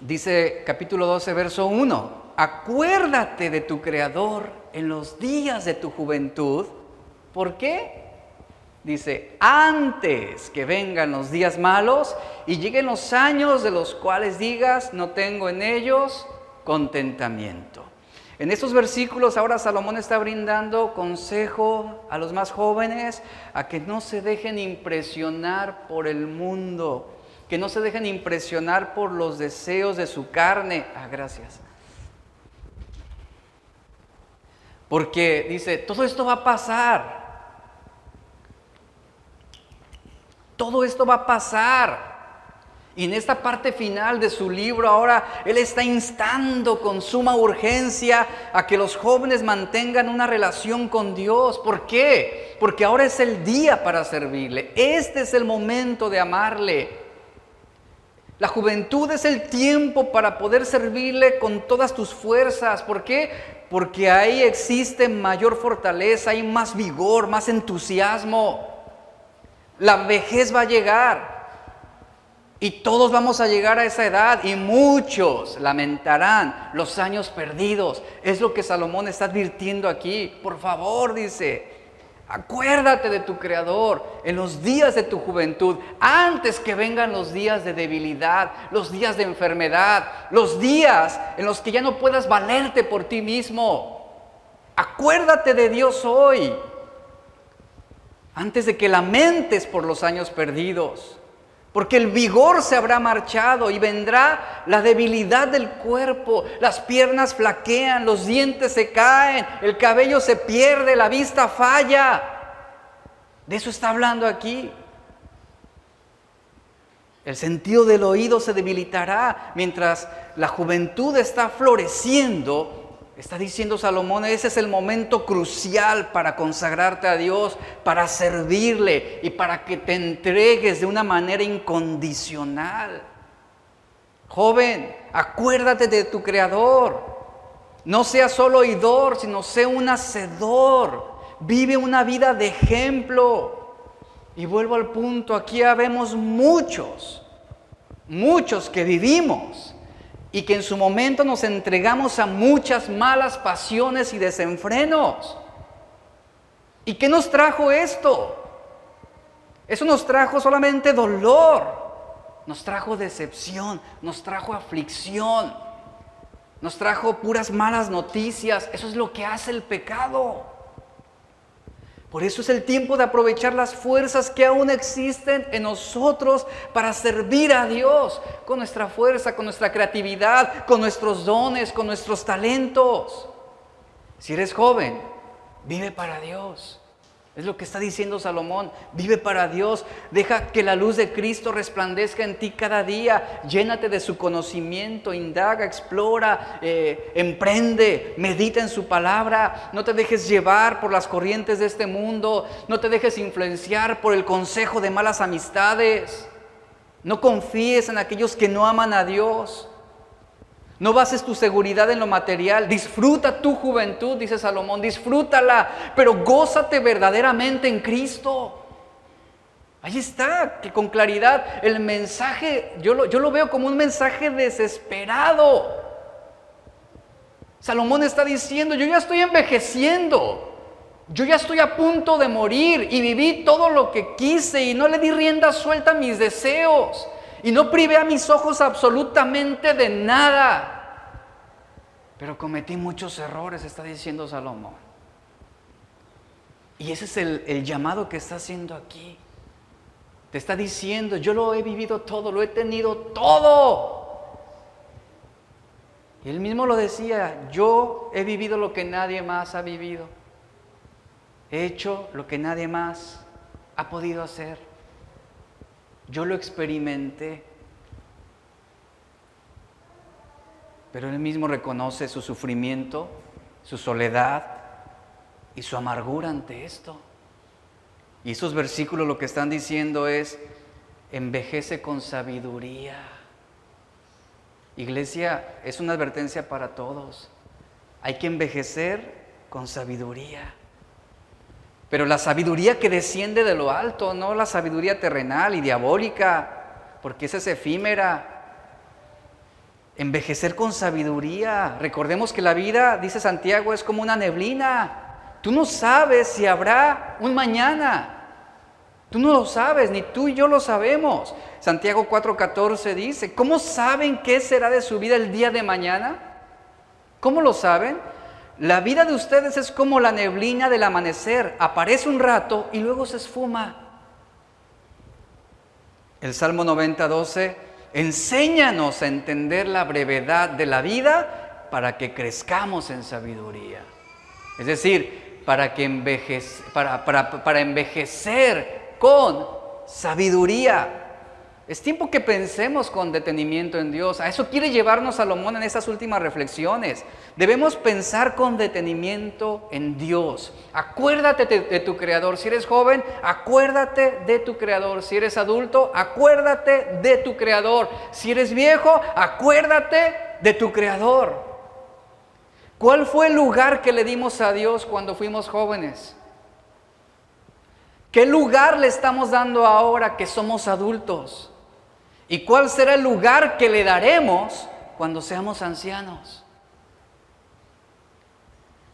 dice capítulo 12, verso 1. Acuérdate de tu Creador en los días de tu juventud. ¿Por qué? Dice, antes que vengan los días malos y lleguen los años de los cuales digas, no tengo en ellos contentamiento. En estos versículos ahora Salomón está brindando consejo a los más jóvenes a que no se dejen impresionar por el mundo, que no se dejen impresionar por los deseos de su carne. Gracias. Porque dice, todo esto va a pasar. Todo esto va a pasar. Y en esta parte final de su libro ahora Él está instando con suma urgencia a que los jóvenes mantengan una relación con Dios. ¿Por qué? Porque ahora es el día para servirle. Este es el momento de amarle. La juventud es el tiempo para poder servirle con todas tus fuerzas. ¿Por qué? Porque ahí existe mayor fortaleza, hay más vigor, más entusiasmo. La vejez va a llegar. Y todos vamos a llegar a esa edad y muchos lamentarán los años perdidos. Es lo que Salomón está advirtiendo aquí. Por favor, dice, acuérdate de tu Creador en los días de tu juventud, antes que vengan los días de debilidad, los días de enfermedad, los días en los que ya no puedas valerte por ti mismo. Acuérdate de Dios hoy, antes de que lamentes por los años perdidos. Porque el vigor se habrá marchado y vendrá la debilidad del cuerpo. Las piernas flaquean, los dientes se caen, el cabello se pierde, la vista falla. De eso está hablando aquí. El sentido del oído se debilitará mientras la juventud está floreciendo. Está diciendo Salomón, ese es el momento crucial para consagrarte a Dios, para servirle y para que te entregues de una manera incondicional. Joven, acuérdate de tu Creador. No seas solo oidor, sino sea un hacedor. Vive una vida de ejemplo. Y vuelvo al punto, aquí habemos muchos que vivimos y que en su momento nos entregamos a muchas malas pasiones y desenfrenos. ¿Y qué nos trajo esto? Eso nos trajo solamente dolor, nos trajo decepción, nos trajo aflicción, nos trajo puras malas noticias. Eso es lo que hace el pecado. Por eso es el tiempo de aprovechar las fuerzas que aún existen en nosotros para servir a Dios con nuestra fuerza, con nuestra creatividad, con nuestros dones, con nuestros talentos. Si eres joven, vive para Dios. Es lo que está diciendo Salomón. Vive para Dios. Deja que la luz de Cristo resplandezca en ti cada día. Llénate de su conocimiento. Indaga, explora, emprende. Medita en su palabra. No te dejes llevar por las corrientes de este mundo. No te dejes influenciar por el consejo de malas amistades. No confíes en aquellos que no aman a Dios. No bases tu seguridad en lo material. Disfruta tu juventud, dice Salomón, disfrútala, pero gózate verdaderamente en Cristo. Ahí está, que con claridad el mensaje, yo lo veo como un mensaje desesperado. Salomón está diciendo, yo ya estoy envejeciendo, yo ya estoy a punto de morir y viví todo lo que quise y no le di rienda suelta a mis deseos. Y no privé a mis ojos absolutamente de nada. Pero cometí muchos errores, está diciendo Salomón. Y ese es el llamado que está haciendo aquí. Te está diciendo, yo lo he vivido todo, lo he tenido todo. Y él mismo lo decía, yo he vivido lo que nadie más ha vivido. He hecho lo que nadie más ha podido hacer. Yo lo experimenté, pero él mismo reconoce su sufrimiento, su soledad y su amargura ante esto. Y esos versículos lo que están diciendo es, envejece con sabiduría. Iglesia, es una advertencia para todos. Hay que envejecer con sabiduría. Pero la sabiduría que desciende de lo alto, no la sabiduría terrenal y diabólica, porque esa es efímera. Envejecer con sabiduría. Recordemos que la vida, dice Santiago, es como una neblina. Tú no sabes si habrá un mañana. Tú no lo sabes, ni tú y yo lo sabemos. Santiago 4:14 dice, ¿cómo saben qué será de su vida el día de mañana? ¿Cómo lo saben? La vida de ustedes es como la neblina del amanecer, aparece un rato y luego se esfuma. El Salmo 90:12, enséñanos a entender la brevedad de la vida para que crezcamos en sabiduría. Es decir, para envejecer con sabiduría. Es tiempo que pensemos con detenimiento en Dios. A eso quiere llevarnos Salomón en estas últimas reflexiones. Debemos pensar con detenimiento en Dios. Acuérdate de tu Creador. Si eres joven, acuérdate de tu Creador. Si eres adulto, acuérdate de tu Creador. Si eres viejo, acuérdate de tu Creador. ¿Cuál fue el lugar que le dimos a Dios cuando fuimos jóvenes? ¿Qué lugar le estamos dando ahora que somos adultos? ¿Y cuál será el lugar que le daremos cuando seamos ancianos?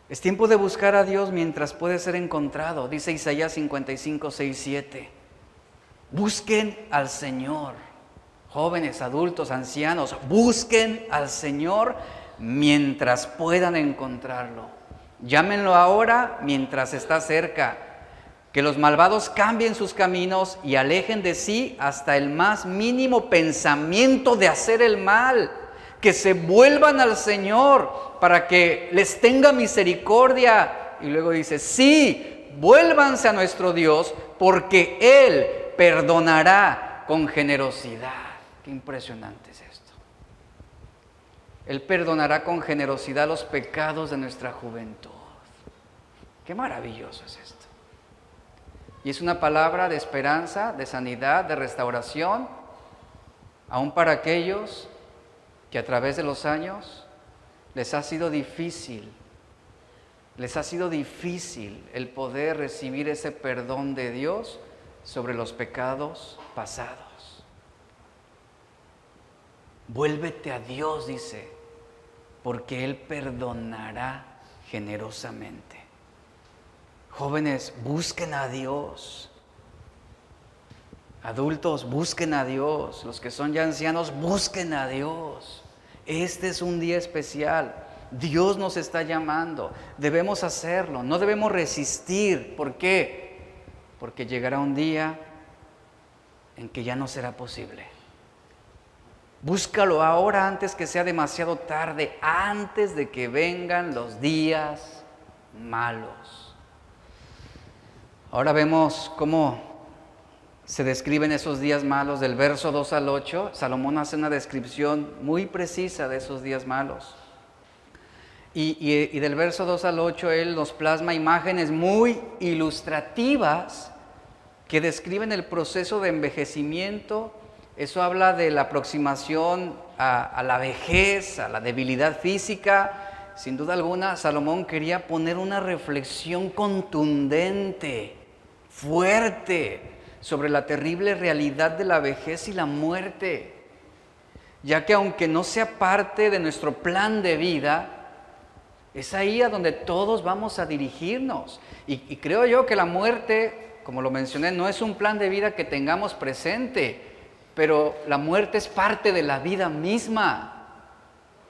Es tiempo de buscar a Dios mientras puede ser encontrado. Dice Isaías 55, 6, 7. Busquen al Señor. Jóvenes, adultos, ancianos, busquen al Señor mientras puedan encontrarlo. Llámenlo ahora mientras está cerca. Que los malvados cambien sus caminos y alejen de sí hasta el más mínimo pensamiento de hacer el mal. Que se vuelvan al Señor para que les tenga misericordia. Y luego dice, sí, vuélvanse a nuestro Dios porque Él perdonará con generosidad. Qué impresionante es esto. Él perdonará con generosidad los pecados de nuestra juventud. Qué maravilloso es esto. Y es una palabra de esperanza, de sanidad, de restauración, aún para aquellos que a través de los años les ha sido difícil el poder recibir ese perdón de Dios sobre los pecados pasados. Vuélvete a Dios, dice, porque Él perdonará generosamente. Jóvenes, busquen a Dios. Adultos, busquen a Dios. Los que son ya ancianos, busquen a Dios. Este es un día especial. Dios nos está llamando. Debemos hacerlo. No debemos resistir. ¿Por qué? Porque llegará un día en que ya no será posible. Búscalo ahora antes que sea demasiado tarde, antes de que vengan los días malos. Ahora vemos cómo se describen esos días malos del verso 2 al 8. Salomón hace una descripción muy precisa de esos días malos. Y del verso 2 al 8 él nos plasma imágenes muy ilustrativas que describen el proceso de envejecimiento. Eso habla de la aproximación a la vejez, a la debilidad física. Sin duda alguna, Salomón quería poner una reflexión contundente, fuerte, sobre la terrible realidad de la vejez y la muerte, ya que aunque no sea parte de nuestro plan de vida, es ahí a donde todos vamos a dirigirnos. Y creo yo que la muerte, como lo mencioné, no es un plan de vida que tengamos presente, pero la muerte es parte de la vida misma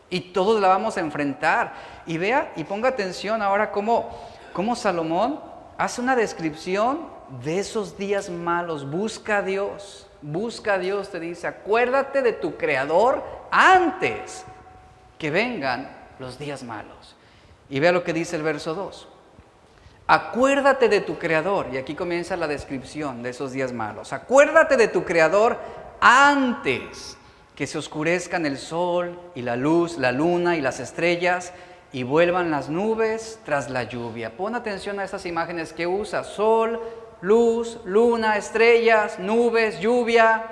y todos la vamos a enfrentar. Y vea y ponga atención ahora cómo Salomón hace una descripción de esos días malos. Busca a Dios, te dice, acuérdate de tu Creador antes que vengan los días malos. Y vea lo que dice el verso 2. Acuérdate de tu Creador, y aquí comienza la descripción de esos días malos. Acuérdate de tu Creador antes que se oscurezcan el sol y la luz, la luna y las estrellas, y vuelvan las nubes tras la lluvia. Pon atención a esas imágenes que usa: sol, luz, luna, estrellas, nubes, lluvia.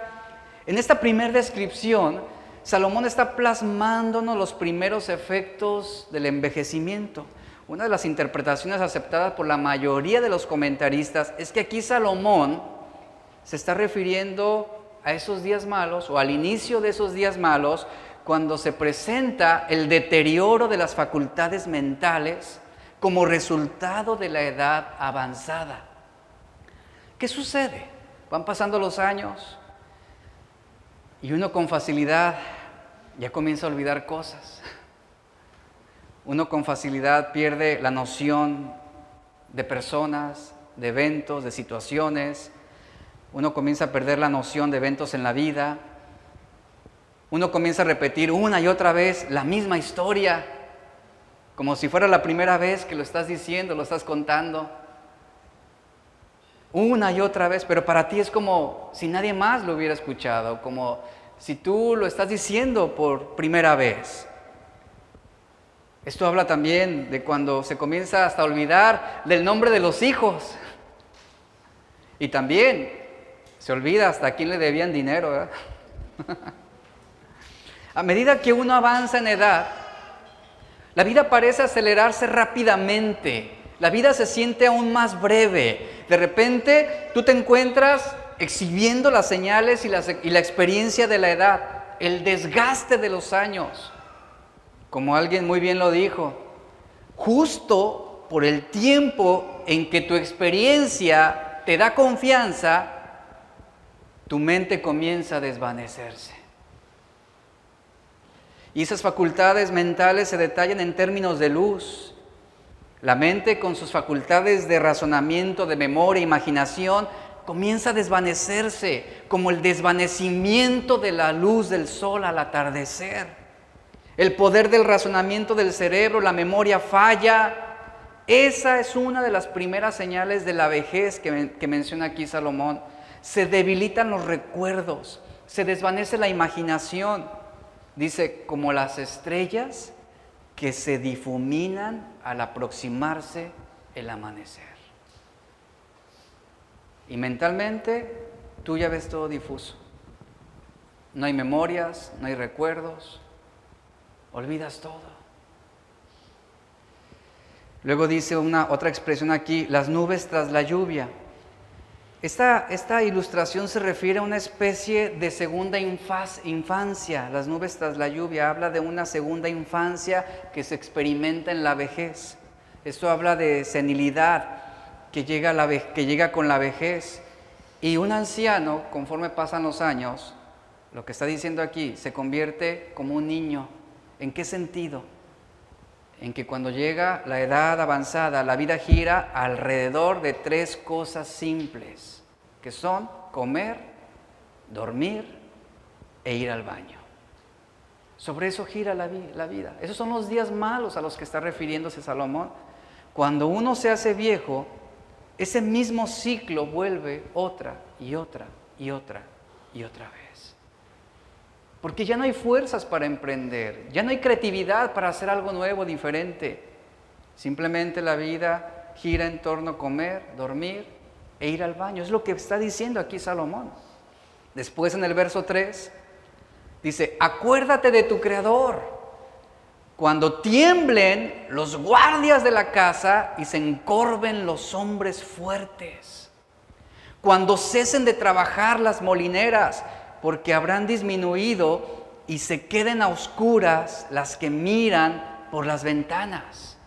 En esta primera descripción, Salomón está plasmándonos los primeros efectos del envejecimiento. Una de las interpretaciones aceptadas por la mayoría de los comentaristas es que aquí Salomón se está refiriendo a esos días malos, o al inicio de esos días malos, cuando se presenta el deterioro de las facultades mentales como resultado de la edad avanzada. ¿Qué sucede? Van pasando los años y uno con facilidad ya comienza a olvidar cosas. Uno con facilidad pierde la noción de personas, de eventos, de situaciones. Uno comienza a perder la noción de eventos en la vida. Uno comienza a repetir una y otra vez la misma historia, como si fuera la primera vez que lo estás diciendo, lo estás contando. una y otra vez, pero para ti es como si nadie más lo hubiera escuchado, como si tú lo estás diciendo por primera vez. Esto habla también de cuando se comienza hasta a olvidar del nombre de los hijos. Y también se olvida hasta a quién le debían dinero, ¿verdad? A medida que uno avanza en edad, la vida parece acelerarse rápidamente. La vida se siente aún más breve. De repente, tú te encuentras exhibiendo las señales y la experiencia de la edad, el desgaste de los años. Como alguien muy bien lo dijo, justo por el tiempo en que tu experiencia te da confianza, tu mente comienza a desvanecerse. Y esas facultades mentales se detallan en términos de luz. La mente, con sus facultades de razonamiento, de memoria, imaginación, comienza a desvanecerse, como el desvanecimiento de la luz del sol al atardecer. El poder del razonamiento del cerebro, la memoria falla. Esa es una de las primeras señales de la vejez que menciona aquí Salomón. Se debilitan los recuerdos, se desvanece la imaginación. Dice, como las estrellas que se difuminan al aproximarse el amanecer. Y mentalmente tú ya ves todo difuso. No hay memorias, no hay recuerdos, olvidas todo. Luego dice otra expresión aquí, las nubes tras la lluvia. Esta ilustración se refiere a una especie de segunda infancia. Las nubes tras la lluvia habla de una segunda infancia que se experimenta en la vejez. Esto habla de senilidad que llega con la vejez. Y un anciano, conforme pasan los años, lo que está diciendo aquí, se convierte como un niño. ¿En qué sentido? En que cuando llega la edad avanzada, la vida gira alrededor de 3 cosas simples, que son comer, dormir e ir al baño. Sobre eso gira la vida. Esos son los días malos a los que está refiriéndose Salomón. Cuando uno se hace viejo, ese mismo ciclo vuelve otra y otra y otra y otra vez. Porque ya no hay fuerzas para emprender, ya no hay creatividad para hacer algo nuevo, diferente. Simplemente la vida gira en torno a comer, dormir e ir al baño. Es lo que está diciendo aquí Salomón. Después en el verso 3 dice, acuérdate de tu Creador, cuando tiemblen los guardias de la casa y se encorven los hombres fuertes. Cuando cesen de trabajar las molineras, porque habrán disminuido y se queden a oscuras las que miran por las ventanas.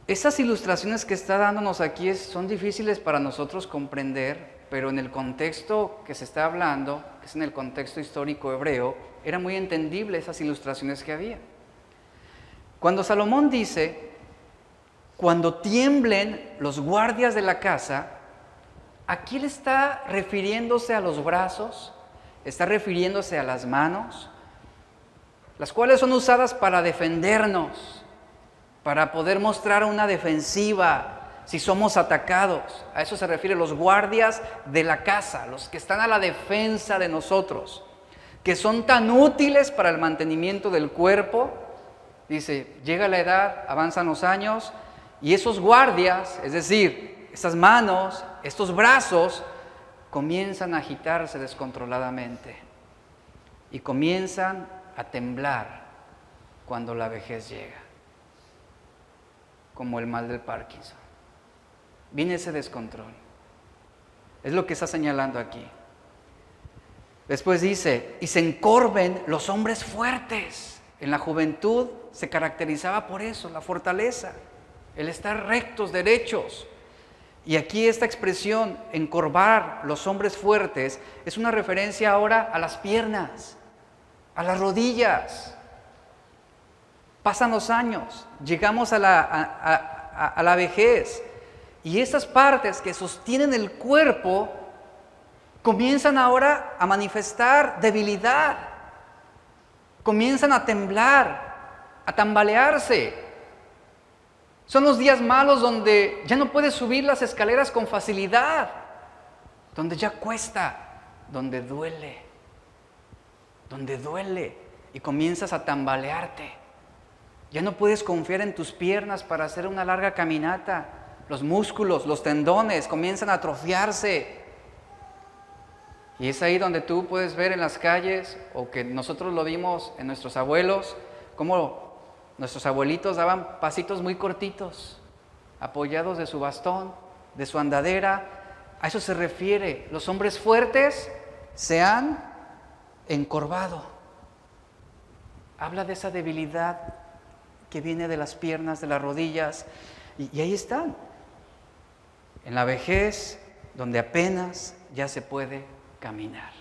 Esas ilustraciones que está dándonos aquí son difíciles para nosotros comprender, pero en el contexto que se está hablando, que es en el contexto histórico hebreo, era muy entendible esas ilustraciones que había. Cuando Salomón dice, cuando tiemblen los guardias de la casa, aquí él está refiriéndose a los brazos, está refiriéndose a las manos, las cuales son usadas para defendernos, para poder mostrar una defensiva si somos atacados. A eso se refiere los guardias de la casa, los que están a la defensa de nosotros, que son tan útiles para el mantenimiento del cuerpo. Dice, llega la edad, avanzan los años, y esos guardias, es decir, estas manos, estos brazos, comienzan a agitarse descontroladamente y comienzan a temblar cuando la vejez llega, como el mal del Parkinson. Viene ese descontrol. Es lo que está señalando aquí. Después dice, y se encorven los hombres fuertes. En la juventud se caracterizaba por eso, la fortaleza, el estar rectos, derechos. Y aquí esta expresión, encorvar los hombres fuertes, es una referencia ahora a las piernas, a las rodillas. Pasan los años, llegamos a la vejez, y estas partes que sostienen el cuerpo comienzan ahora a manifestar debilidad, comienzan a temblar, a tambalearse. Son los días malos donde ya no puedes subir las escaleras con facilidad, donde ya cuesta, donde duele y comienzas a tambalearte. Ya no puedes confiar en tus piernas para hacer una larga caminata. Los músculos, los tendones comienzan a atrofiarse. Y es ahí donde tú puedes ver en las calles, o que nosotros lo vimos en nuestros abuelos, cómo nuestros abuelitos daban pasitos muy cortitos, apoyados de su bastón, de su andadera. A eso se refiere. Los hombres fuertes se han encorvado. Habla de esa debilidad que viene de las piernas, de las rodillas, y ahí están, en la vejez, donde apenas ya se puede caminar,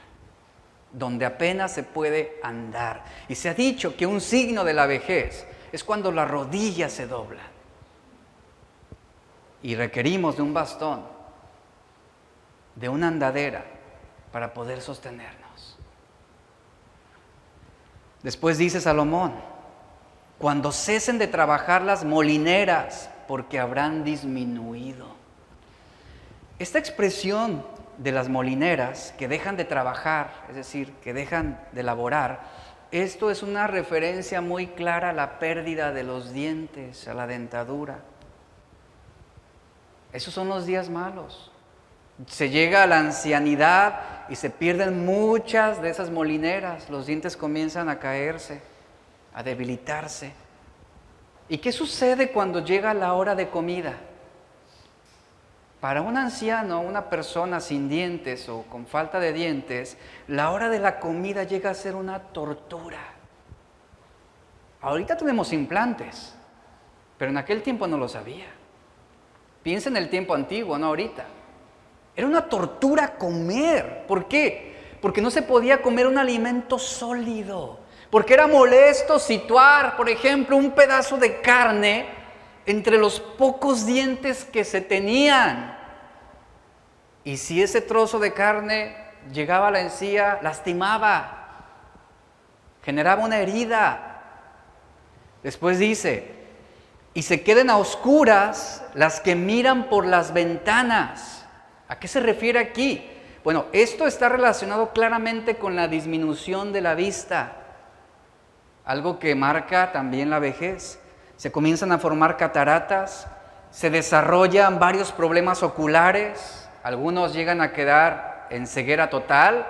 donde apenas se puede andar. Y se ha dicho que un signo de la vejez es cuando las rodillas se doblan y requerimos de un bastón, de una andadera para poder sostenernos. Después dice Salomón: cuando cesen de trabajar las molineras, porque habrán disminuido. Esta expresión de las molineras, que dejan de trabajar, es decir, que dejan de laborar, esto es una referencia muy clara a la pérdida de los dientes, a la dentadura. Esos son los días malos. Se llega a la ancianidad y se pierden muchas de esas molineras. Los dientes comienzan a caerse, a debilitarse. ¿Y qué sucede cuando llega la hora de comida? Para un anciano, una persona sin dientes o con falta de dientes, la hora de la comida llega a ser una tortura. Ahorita tenemos implantes, pero en aquel tiempo no lo sabía. Piensa en el tiempo antiguo, no ahorita. Era una tortura comer. ¿Por qué? Porque no se podía comer un alimento sólido. Porque era molesto situar, por ejemplo, un pedazo de carne entre los pocos dientes que se tenían. Y si ese trozo de carne llegaba a la encía, lastimaba, generaba una herida. Después dice: y se queden a oscuras las que miran por las ventanas. ¿A qué se refiere aquí? Bueno, esto está relacionado claramente con la disminución de la vista, algo que marca también la vejez. Se comienzan a formar cataratas, se desarrollan varios problemas oculares, algunos llegan a quedar en ceguera total,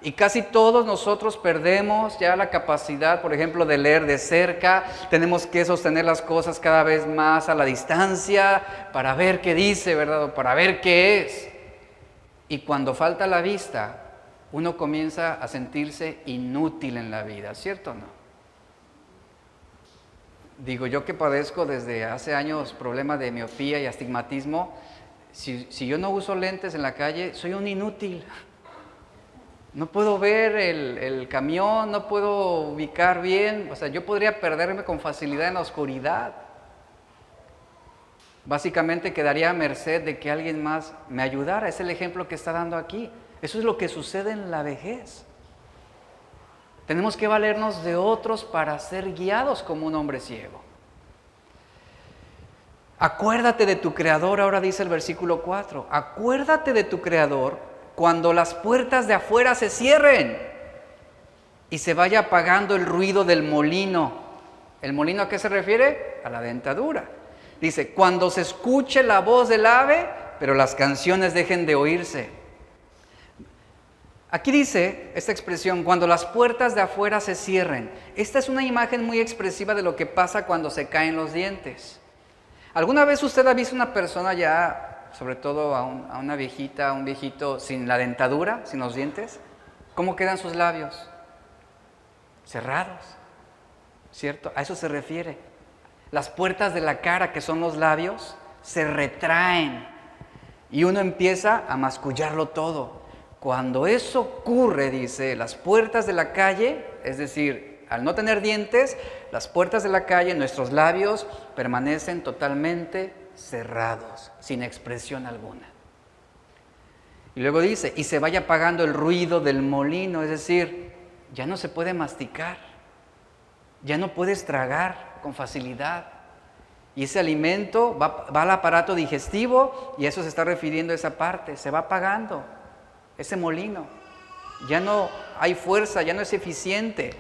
y casi todos nosotros perdemos ya la capacidad, por ejemplo, de leer de cerca. Tenemos que sostener las cosas cada vez más a la distancia para ver qué dice, ¿verdad? O para ver qué es. Y cuando falta la vista, uno comienza a sentirse inútil en la vida, ¿cierto o no? Digo, yo que padezco desde hace años problemas de miopía y astigmatismo, si yo no uso lentes en la calle, soy un inútil. No puedo ver el camión, no puedo ubicar bien, o sea, yo podría perderme con facilidad en la oscuridad. Básicamente quedaría a merced de que alguien más me ayudara. Es el ejemplo que está dando aquí. Eso es lo que sucede en la vejez. Tenemos que valernos de otros para ser guiados como un hombre ciego. Acuérdate de tu Creador, ahora dice el versículo 4. Acuérdate de tu Creador cuando las puertas de afuera se cierren y se vaya apagando el ruido del molino. ¿El molino a qué se refiere? A la dentadura. Dice, cuando se escuche la voz del ave, pero las canciones dejen de oírse. Aquí dice esta expresión, cuando las puertas de afuera se cierren. Esta es una imagen muy expresiva de lo que pasa cuando se caen los dientes. ¿Alguna vez usted ha visto una persona ya, sobre todo a una viejita, a un viejito sin la dentadura, sin los dientes? ¿Cómo quedan sus labios? Cerrados, ¿cierto? A eso se refiere. Las puertas de la cara, que son los labios, se retraen y uno empieza a mascullarlo todo. Cuando eso ocurre, dice, las puertas de la calle, es decir, al no tener dientes, las puertas de la calle, nuestros labios permanecen totalmente cerrados, sin expresión alguna. Y luego dice, y se vaya apagando el ruido del molino, es decir, ya no se puede masticar, ya no puedes tragar con facilidad. Y ese alimento va al aparato digestivo y eso se está refiriendo a esa parte. Se va apagando ese molino. Ya no hay fuerza, ya no es eficiente.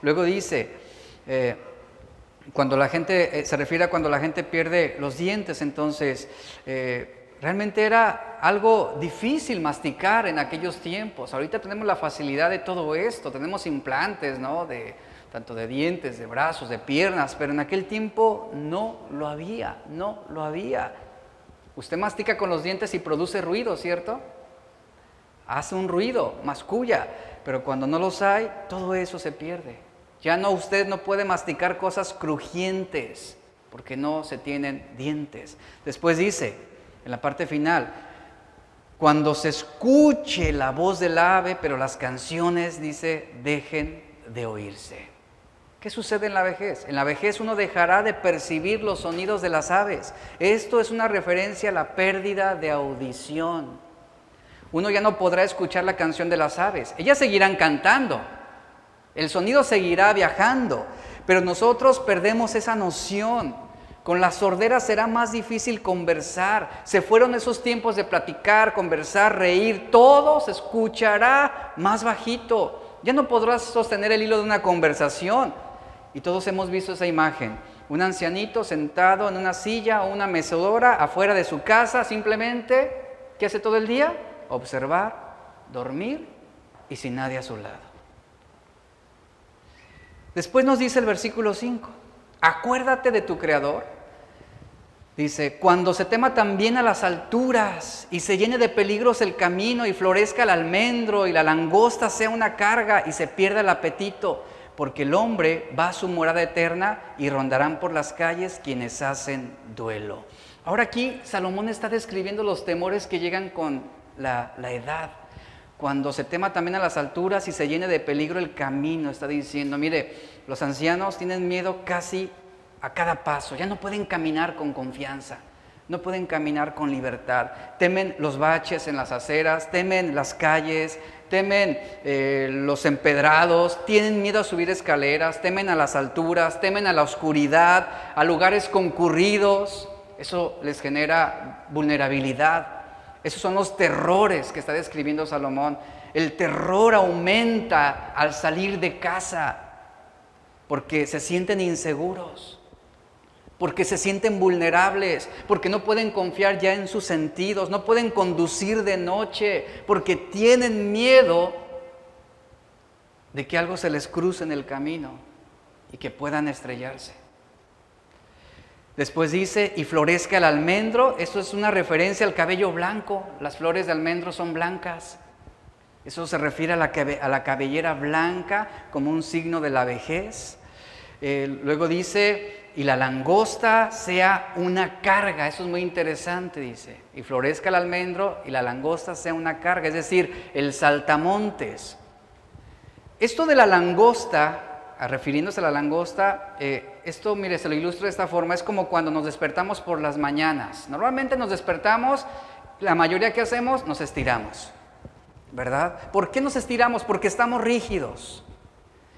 Luego dice, cuando la gente, se refiere a cuando la gente pierde los dientes, entonces realmente era algo difícil masticar en aquellos tiempos. Ahorita tenemos la facilidad de todo esto, tenemos implantes, ¿no? Tanto de dientes, de brazos, de piernas, pero en aquel tiempo no lo había. Usted mastica con los dientes y produce ruido, ¿cierto? Hace un ruido, masculla, pero cuando no los hay, todo eso se pierde. Ya no, usted no puede masticar cosas crujientes porque no se tienen dientes. Después dice, en la parte final, cuando se escuche la voz del ave, pero las canciones, dice, dejen de oírse. ¿Qué sucede en la vejez? En la vejez uno dejará de percibir los sonidos de las aves. Esto es una referencia a la pérdida de audición. Uno ya no podrá escuchar la canción de las aves. Ellas seguirán cantando. El sonido seguirá viajando. Pero nosotros perdemos esa noción. Con la sordera será más difícil conversar. Se fueron esos tiempos de platicar, conversar, reír. Todo se escuchará más bajito. Ya no podrás sostener el hilo de una conversación. Y todos hemos visto esa imagen. Un ancianito sentado en una silla o una mecedora afuera de su casa, simplemente, ¿qué hace todo el día? Observar, dormir y sin nadie a su lado. Después nos dice el versículo 5, acuérdate de tu Creador. Dice, cuando se tema también a las alturas y se llene de peligros el camino y florezca el almendro y la langosta sea una carga y se pierda el apetito, porque el hombre va a su morada eterna y rondarán por las calles quienes hacen duelo. Ahora aquí Salomón está describiendo los temores que llegan con la edad. Cuando se tema también a las alturas y se llene de peligro el camino, está diciendo, mire, los ancianos tienen miedo casi a cada paso, ya no pueden caminar con confianza, no pueden caminar con libertad, temen los baches en las aceras, temen las calles, temen los empedrados, tienen miedo a subir escaleras, temen a las alturas, temen a la oscuridad, a lugares concurridos. Eso les genera vulnerabilidad. Esos son los terrores que está describiendo Salomón. El terror aumenta al salir de casa porque se sienten inseguros, porque se sienten vulnerables, porque no pueden confiar ya en sus sentidos, no pueden conducir de noche, porque tienen miedo de que algo se les cruce en el camino y que puedan estrellarse. Después dice, y florezca el almendro. Esto es una referencia al cabello blanco. Las flores de almendro son blancas. Eso se refiere a la cabellera blanca como un signo de la vejez. Luego dice, y la langosta sea una carga. Eso es muy interesante, dice. Y florezca el almendro y la langosta sea una carga. Es decir, el saltamontes. Esto de la langosta, refiriéndose a la langosta, esto, mire, se lo ilustro de esta forma, es como cuando nos despertamos por las mañanas. Normalmente nos despertamos, la mayoría que hacemos, nos estiramos, ¿verdad? ¿Por qué nos estiramos? Porque estamos rígidos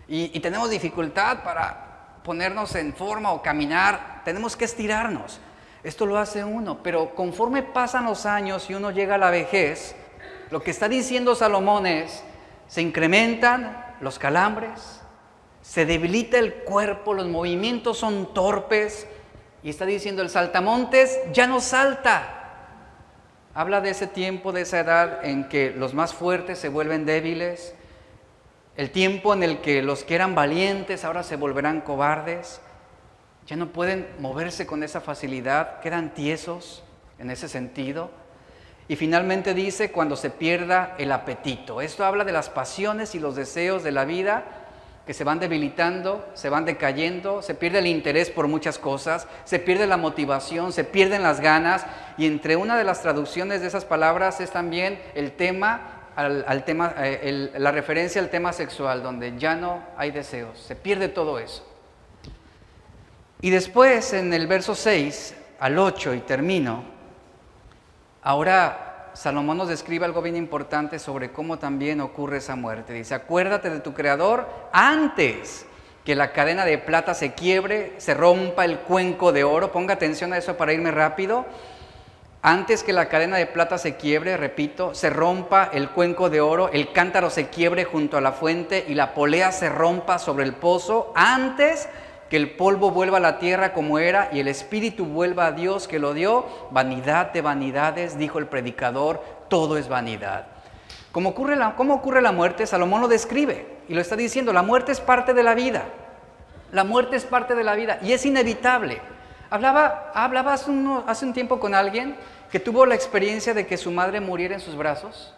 y tenemos dificultad para ponernos en forma o caminar, tenemos que estirarnos. Esto lo hace uno, pero conforme pasan los años y uno llega a la vejez, lo que está diciendo Salomón es, se incrementan los calambres, se debilita el cuerpo, los movimientos son torpes, y está diciendo el saltamontes ya no salta. Habla de ese tiempo, de esa edad en que los más fuertes se vuelven débiles, el tiempo en el que los que eran valientes ahora se volverán cobardes, ya no pueden moverse con esa facilidad, quedan tiesos en ese sentido. Y finalmente dice, cuando se pierda el apetito. Esto habla de las pasiones y los deseos de la vida que se van debilitando, se van decayendo, se pierde el interés por muchas cosas, se pierde la motivación, se pierden las ganas, y entre una de las traducciones de esas palabras es también el tema, la referencia al tema sexual, donde ya no hay deseos, se pierde todo eso. Y después en el verso 6 al 8, y termino, ahora Salomón nos describe algo bien importante sobre cómo también ocurre esa muerte. Dice, acuérdate de tu Creador antes que la cadena de plata se quiebre, se rompa el cuenco de oro. Ponga atención a eso para irme rápido. Antes que la cadena de plata se quiebre, repito, se rompa el cuenco de oro, el cántaro se quiebre junto a la fuente y la polea se rompa sobre el pozo, antes que el polvo vuelva a la tierra como era y el espíritu vuelva a Dios que lo dio. Vanidad de vanidades, dijo el predicador, todo es vanidad. ¿Cómo ocurre la muerte? Salomón lo describe y lo está diciendo, la muerte es parte de la vida. La muerte es parte de la vida y es inevitable. Hablaba hace un tiempo con alguien que tuvo la experiencia de que su madre muriera en sus brazos.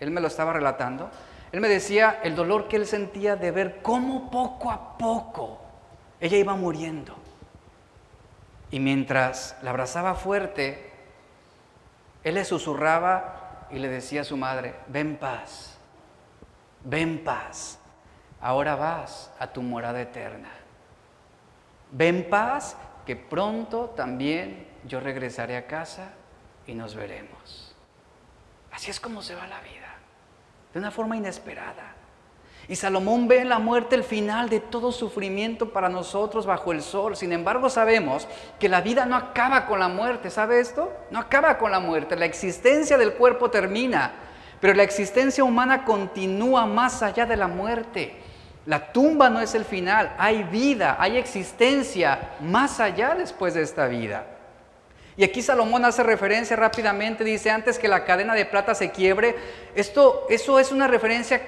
Él me lo estaba relatando. Él me decía el dolor que él sentía de ver cómo poco a poco ella iba muriendo. Y mientras la abrazaba fuerte, él le susurraba y le decía a su madre, ven paz, ahora vas a tu morada eterna. Ven paz, que pronto también yo regresaré a casa y nos veremos. Así es como se va la vida, de una forma inesperada. Y Salomón ve en la muerte el final de todo sufrimiento para nosotros bajo el sol. Sin embargo, sabemos que la vida no acaba con la muerte. ¿Sabe esto? No acaba con la muerte. La existencia del cuerpo termina, pero la existencia humana continúa más allá de la muerte. La tumba no es el final, hay vida, hay existencia más allá después de esta vida. Y aquí Salomón hace referencia rápidamente, dice, antes que la cadena de plata se quiebre, eso es una referencia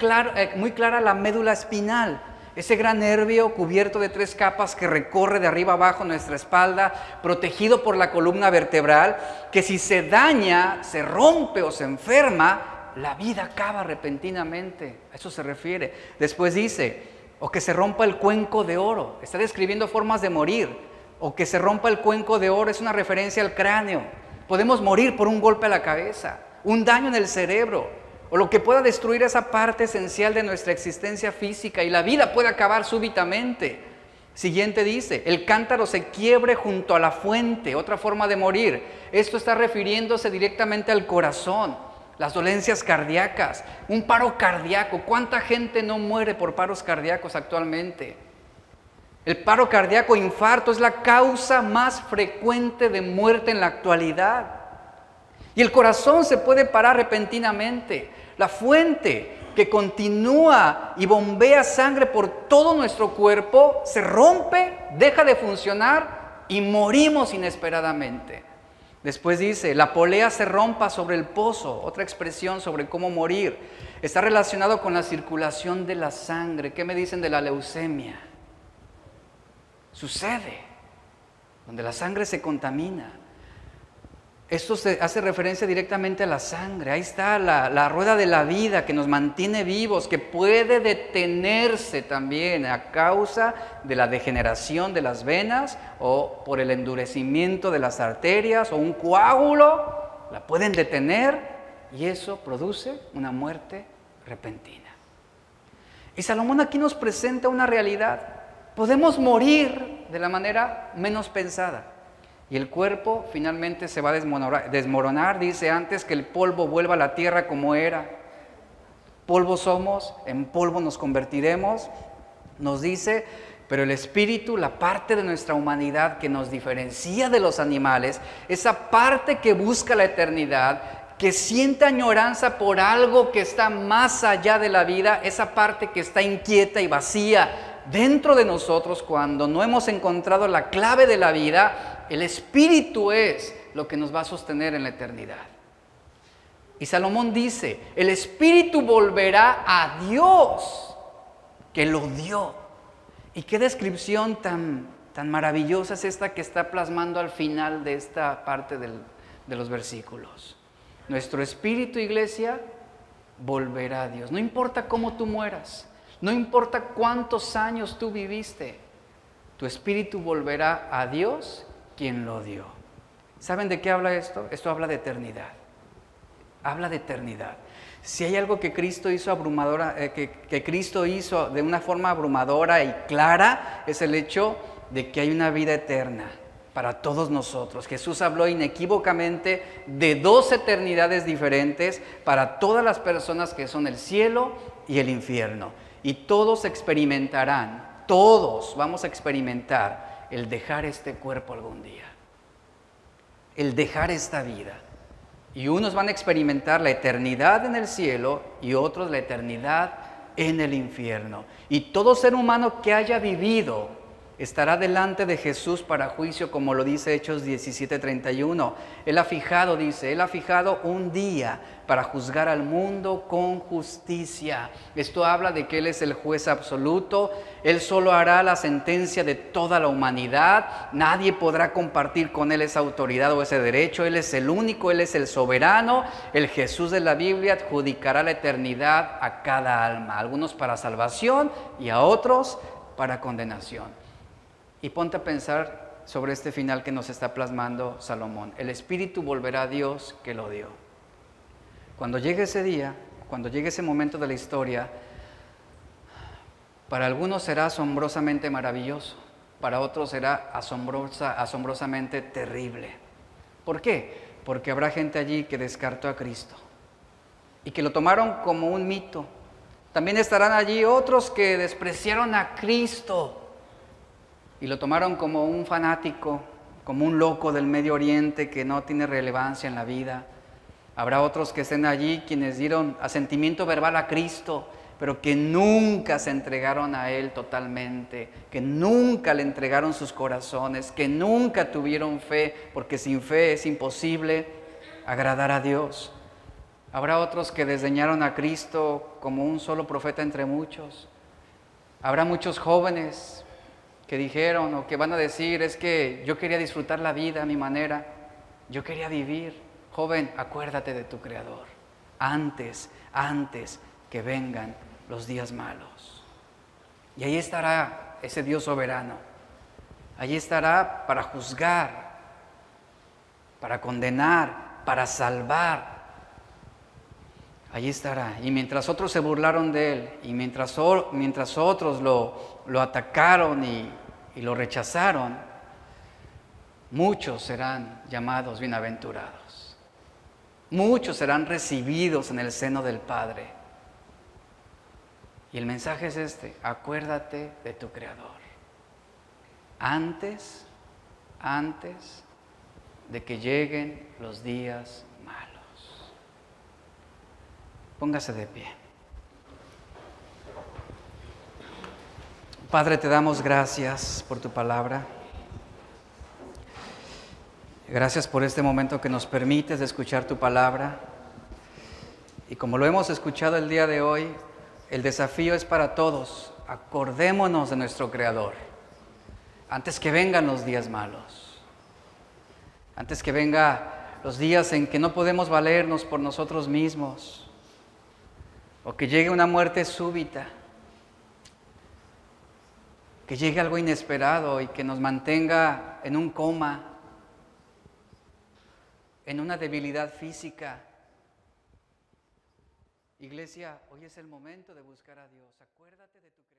muy clara a la médula espinal, ese gran nervio cubierto de 3 capas que recorre de arriba abajo nuestra espalda, protegido por la columna vertebral, que si se daña, se rompe o se enferma, la vida acaba repentinamente, a eso se refiere. Después dice, o que se rompa el cuenco de oro, está describiendo formas de morir, o que se rompa el cuenco de oro es una referencia al cráneo. Podemos morir por un golpe a la cabeza, un daño en el cerebro, o lo que pueda destruir esa parte esencial de nuestra existencia física, y la vida puede acabar súbitamente. Siguiente dice, el cántaro se quiebre junto a la fuente, otra forma de morir. Esto está refiriéndose directamente al corazón. Las dolencias cardíacas, un paro cardíaco. ¿Cuánta gente no muere por paros cardíacos actualmente? El paro cardíaco, infarto, es la causa más frecuente de muerte en la actualidad. Y el corazón se puede parar repentinamente. La fuente que continúa y bombea sangre por todo nuestro cuerpo se rompe, deja de funcionar y morimos inesperadamente. Después dice, la polea se rompa sobre el pozo, otra expresión sobre cómo morir. Está relacionado con la circulación de la sangre. ¿Qué me dicen de la leucemia? Sucede, donde la sangre se contamina. Esto se hace referencia directamente a la sangre. Ahí está la rueda de la vida que nos mantiene vivos, que puede detenerse también a causa de la degeneración de las venas o por el endurecimiento de las arterias o un coágulo. La pueden detener y eso produce una muerte repentina. Y Salomón aquí nos presenta una realidad. Podemos morir de la manera menos pensada. Y el cuerpo finalmente se va a desmoronar, dice, antes que el polvo vuelva a la tierra como era. Polvo somos, en polvo nos convertiremos, nos dice, pero el espíritu, la parte de nuestra humanidad que nos diferencia de los animales, esa parte que busca la eternidad, que siente añoranza por algo que está más allá de la vida, esa parte que está inquieta y vacía dentro de nosotros cuando no hemos encontrado la clave de la vida. El espíritu es lo que nos va a sostener en la eternidad. Y Salomón dice, el espíritu volverá a Dios que lo dio. Y qué descripción tan maravillosa es esta que está plasmando al final de esta parte de los versículos. Nuestro espíritu, iglesia, volverá a Dios. No importa cómo tú mueras, no importa cuántos años tú viviste, tu espíritu volverá a Dios quien lo dio. ¿Saben de qué habla esto? Esto habla de eternidad. Habla de eternidad. Si hay algo que Cristo hizo que Cristo hizo de una forma abrumadora y clara, es el hecho de que hay una vida eterna para todos nosotros. Jesús habló inequívocamente de 2 eternidades diferentes para todas las personas que son el cielo y el infierno. Y todos experimentarán Todos vamos a experimentar el dejar este cuerpo algún día, el dejar esta vida. Y unos van a experimentar la eternidad en el cielo y otros la eternidad en el infierno. Y todo ser humano que haya vivido estará delante de Jesús para juicio, como lo dice Hechos 17:31. Él ha fijado un día para juzgar al mundo con justicia. Esto habla de que Él es el juez absoluto. Él solo hará la sentencia de toda la humanidad. Nadie podrá compartir con Él esa autoridad o ese derecho. Él es el único, Él es el soberano. El Jesús de la Biblia adjudicará la eternidad a cada alma. A algunos para salvación y a otros para condenación. Y ponte a pensar sobre este final que nos está plasmando Salomón. El Espíritu volverá a Dios que lo dio. Cuando llegue ese día, cuando llegue ese momento de la historia, para algunos será asombrosamente maravilloso, para otros será asombrosamente terrible. ¿Por qué? Porque habrá gente allí que descartó a Cristo y que lo tomaron como un mito. También estarán allí otros que despreciaron a Cristo y lo tomaron como un fanático, como un loco del Medio Oriente que no tiene relevancia en la vida. Habrá otros que estén allí quienes dieron asentimiento verbal a Cristo, pero que nunca se entregaron a Él totalmente, que nunca le entregaron sus corazones, que nunca tuvieron fe, porque sin fe es imposible agradar a Dios. Habrá otros que desdeñaron a Cristo como un solo profeta entre muchos. Habrá muchos jóvenes que dijeron o que van a decir, es que yo quería disfrutar la vida a mi manera, yo quería vivir. Joven, acuérdate de tu Creador, antes que vengan los días malos. Y ahí estará ese Dios soberano, allí estará para juzgar, para condenar, para salvar. Allí estará. Y mientras otros se burlaron de Él, y mientras otros lo atacaron y lo rechazaron, muchos serán llamados bienaventurados. Muchos serán recibidos en el seno del Padre. Y el mensaje es este: acuérdate de tu Creador. Antes de que lleguen los días malos. Póngase de pie. Padre, te damos gracias por tu palabra. Gracias por este momento que nos permites de escuchar tu palabra. Y como lo hemos escuchado el día de hoy, el desafío es para todos. Acordémonos de nuestro Creador antes que vengan los días malos. Antes que vengan los días en que no podemos valernos por nosotros mismos. O que llegue una muerte súbita. Que llegue algo inesperado y que nos mantenga en un coma, en una debilidad física. Iglesia, hoy es el momento de buscar a Dios. Acuérdate de tu Creador.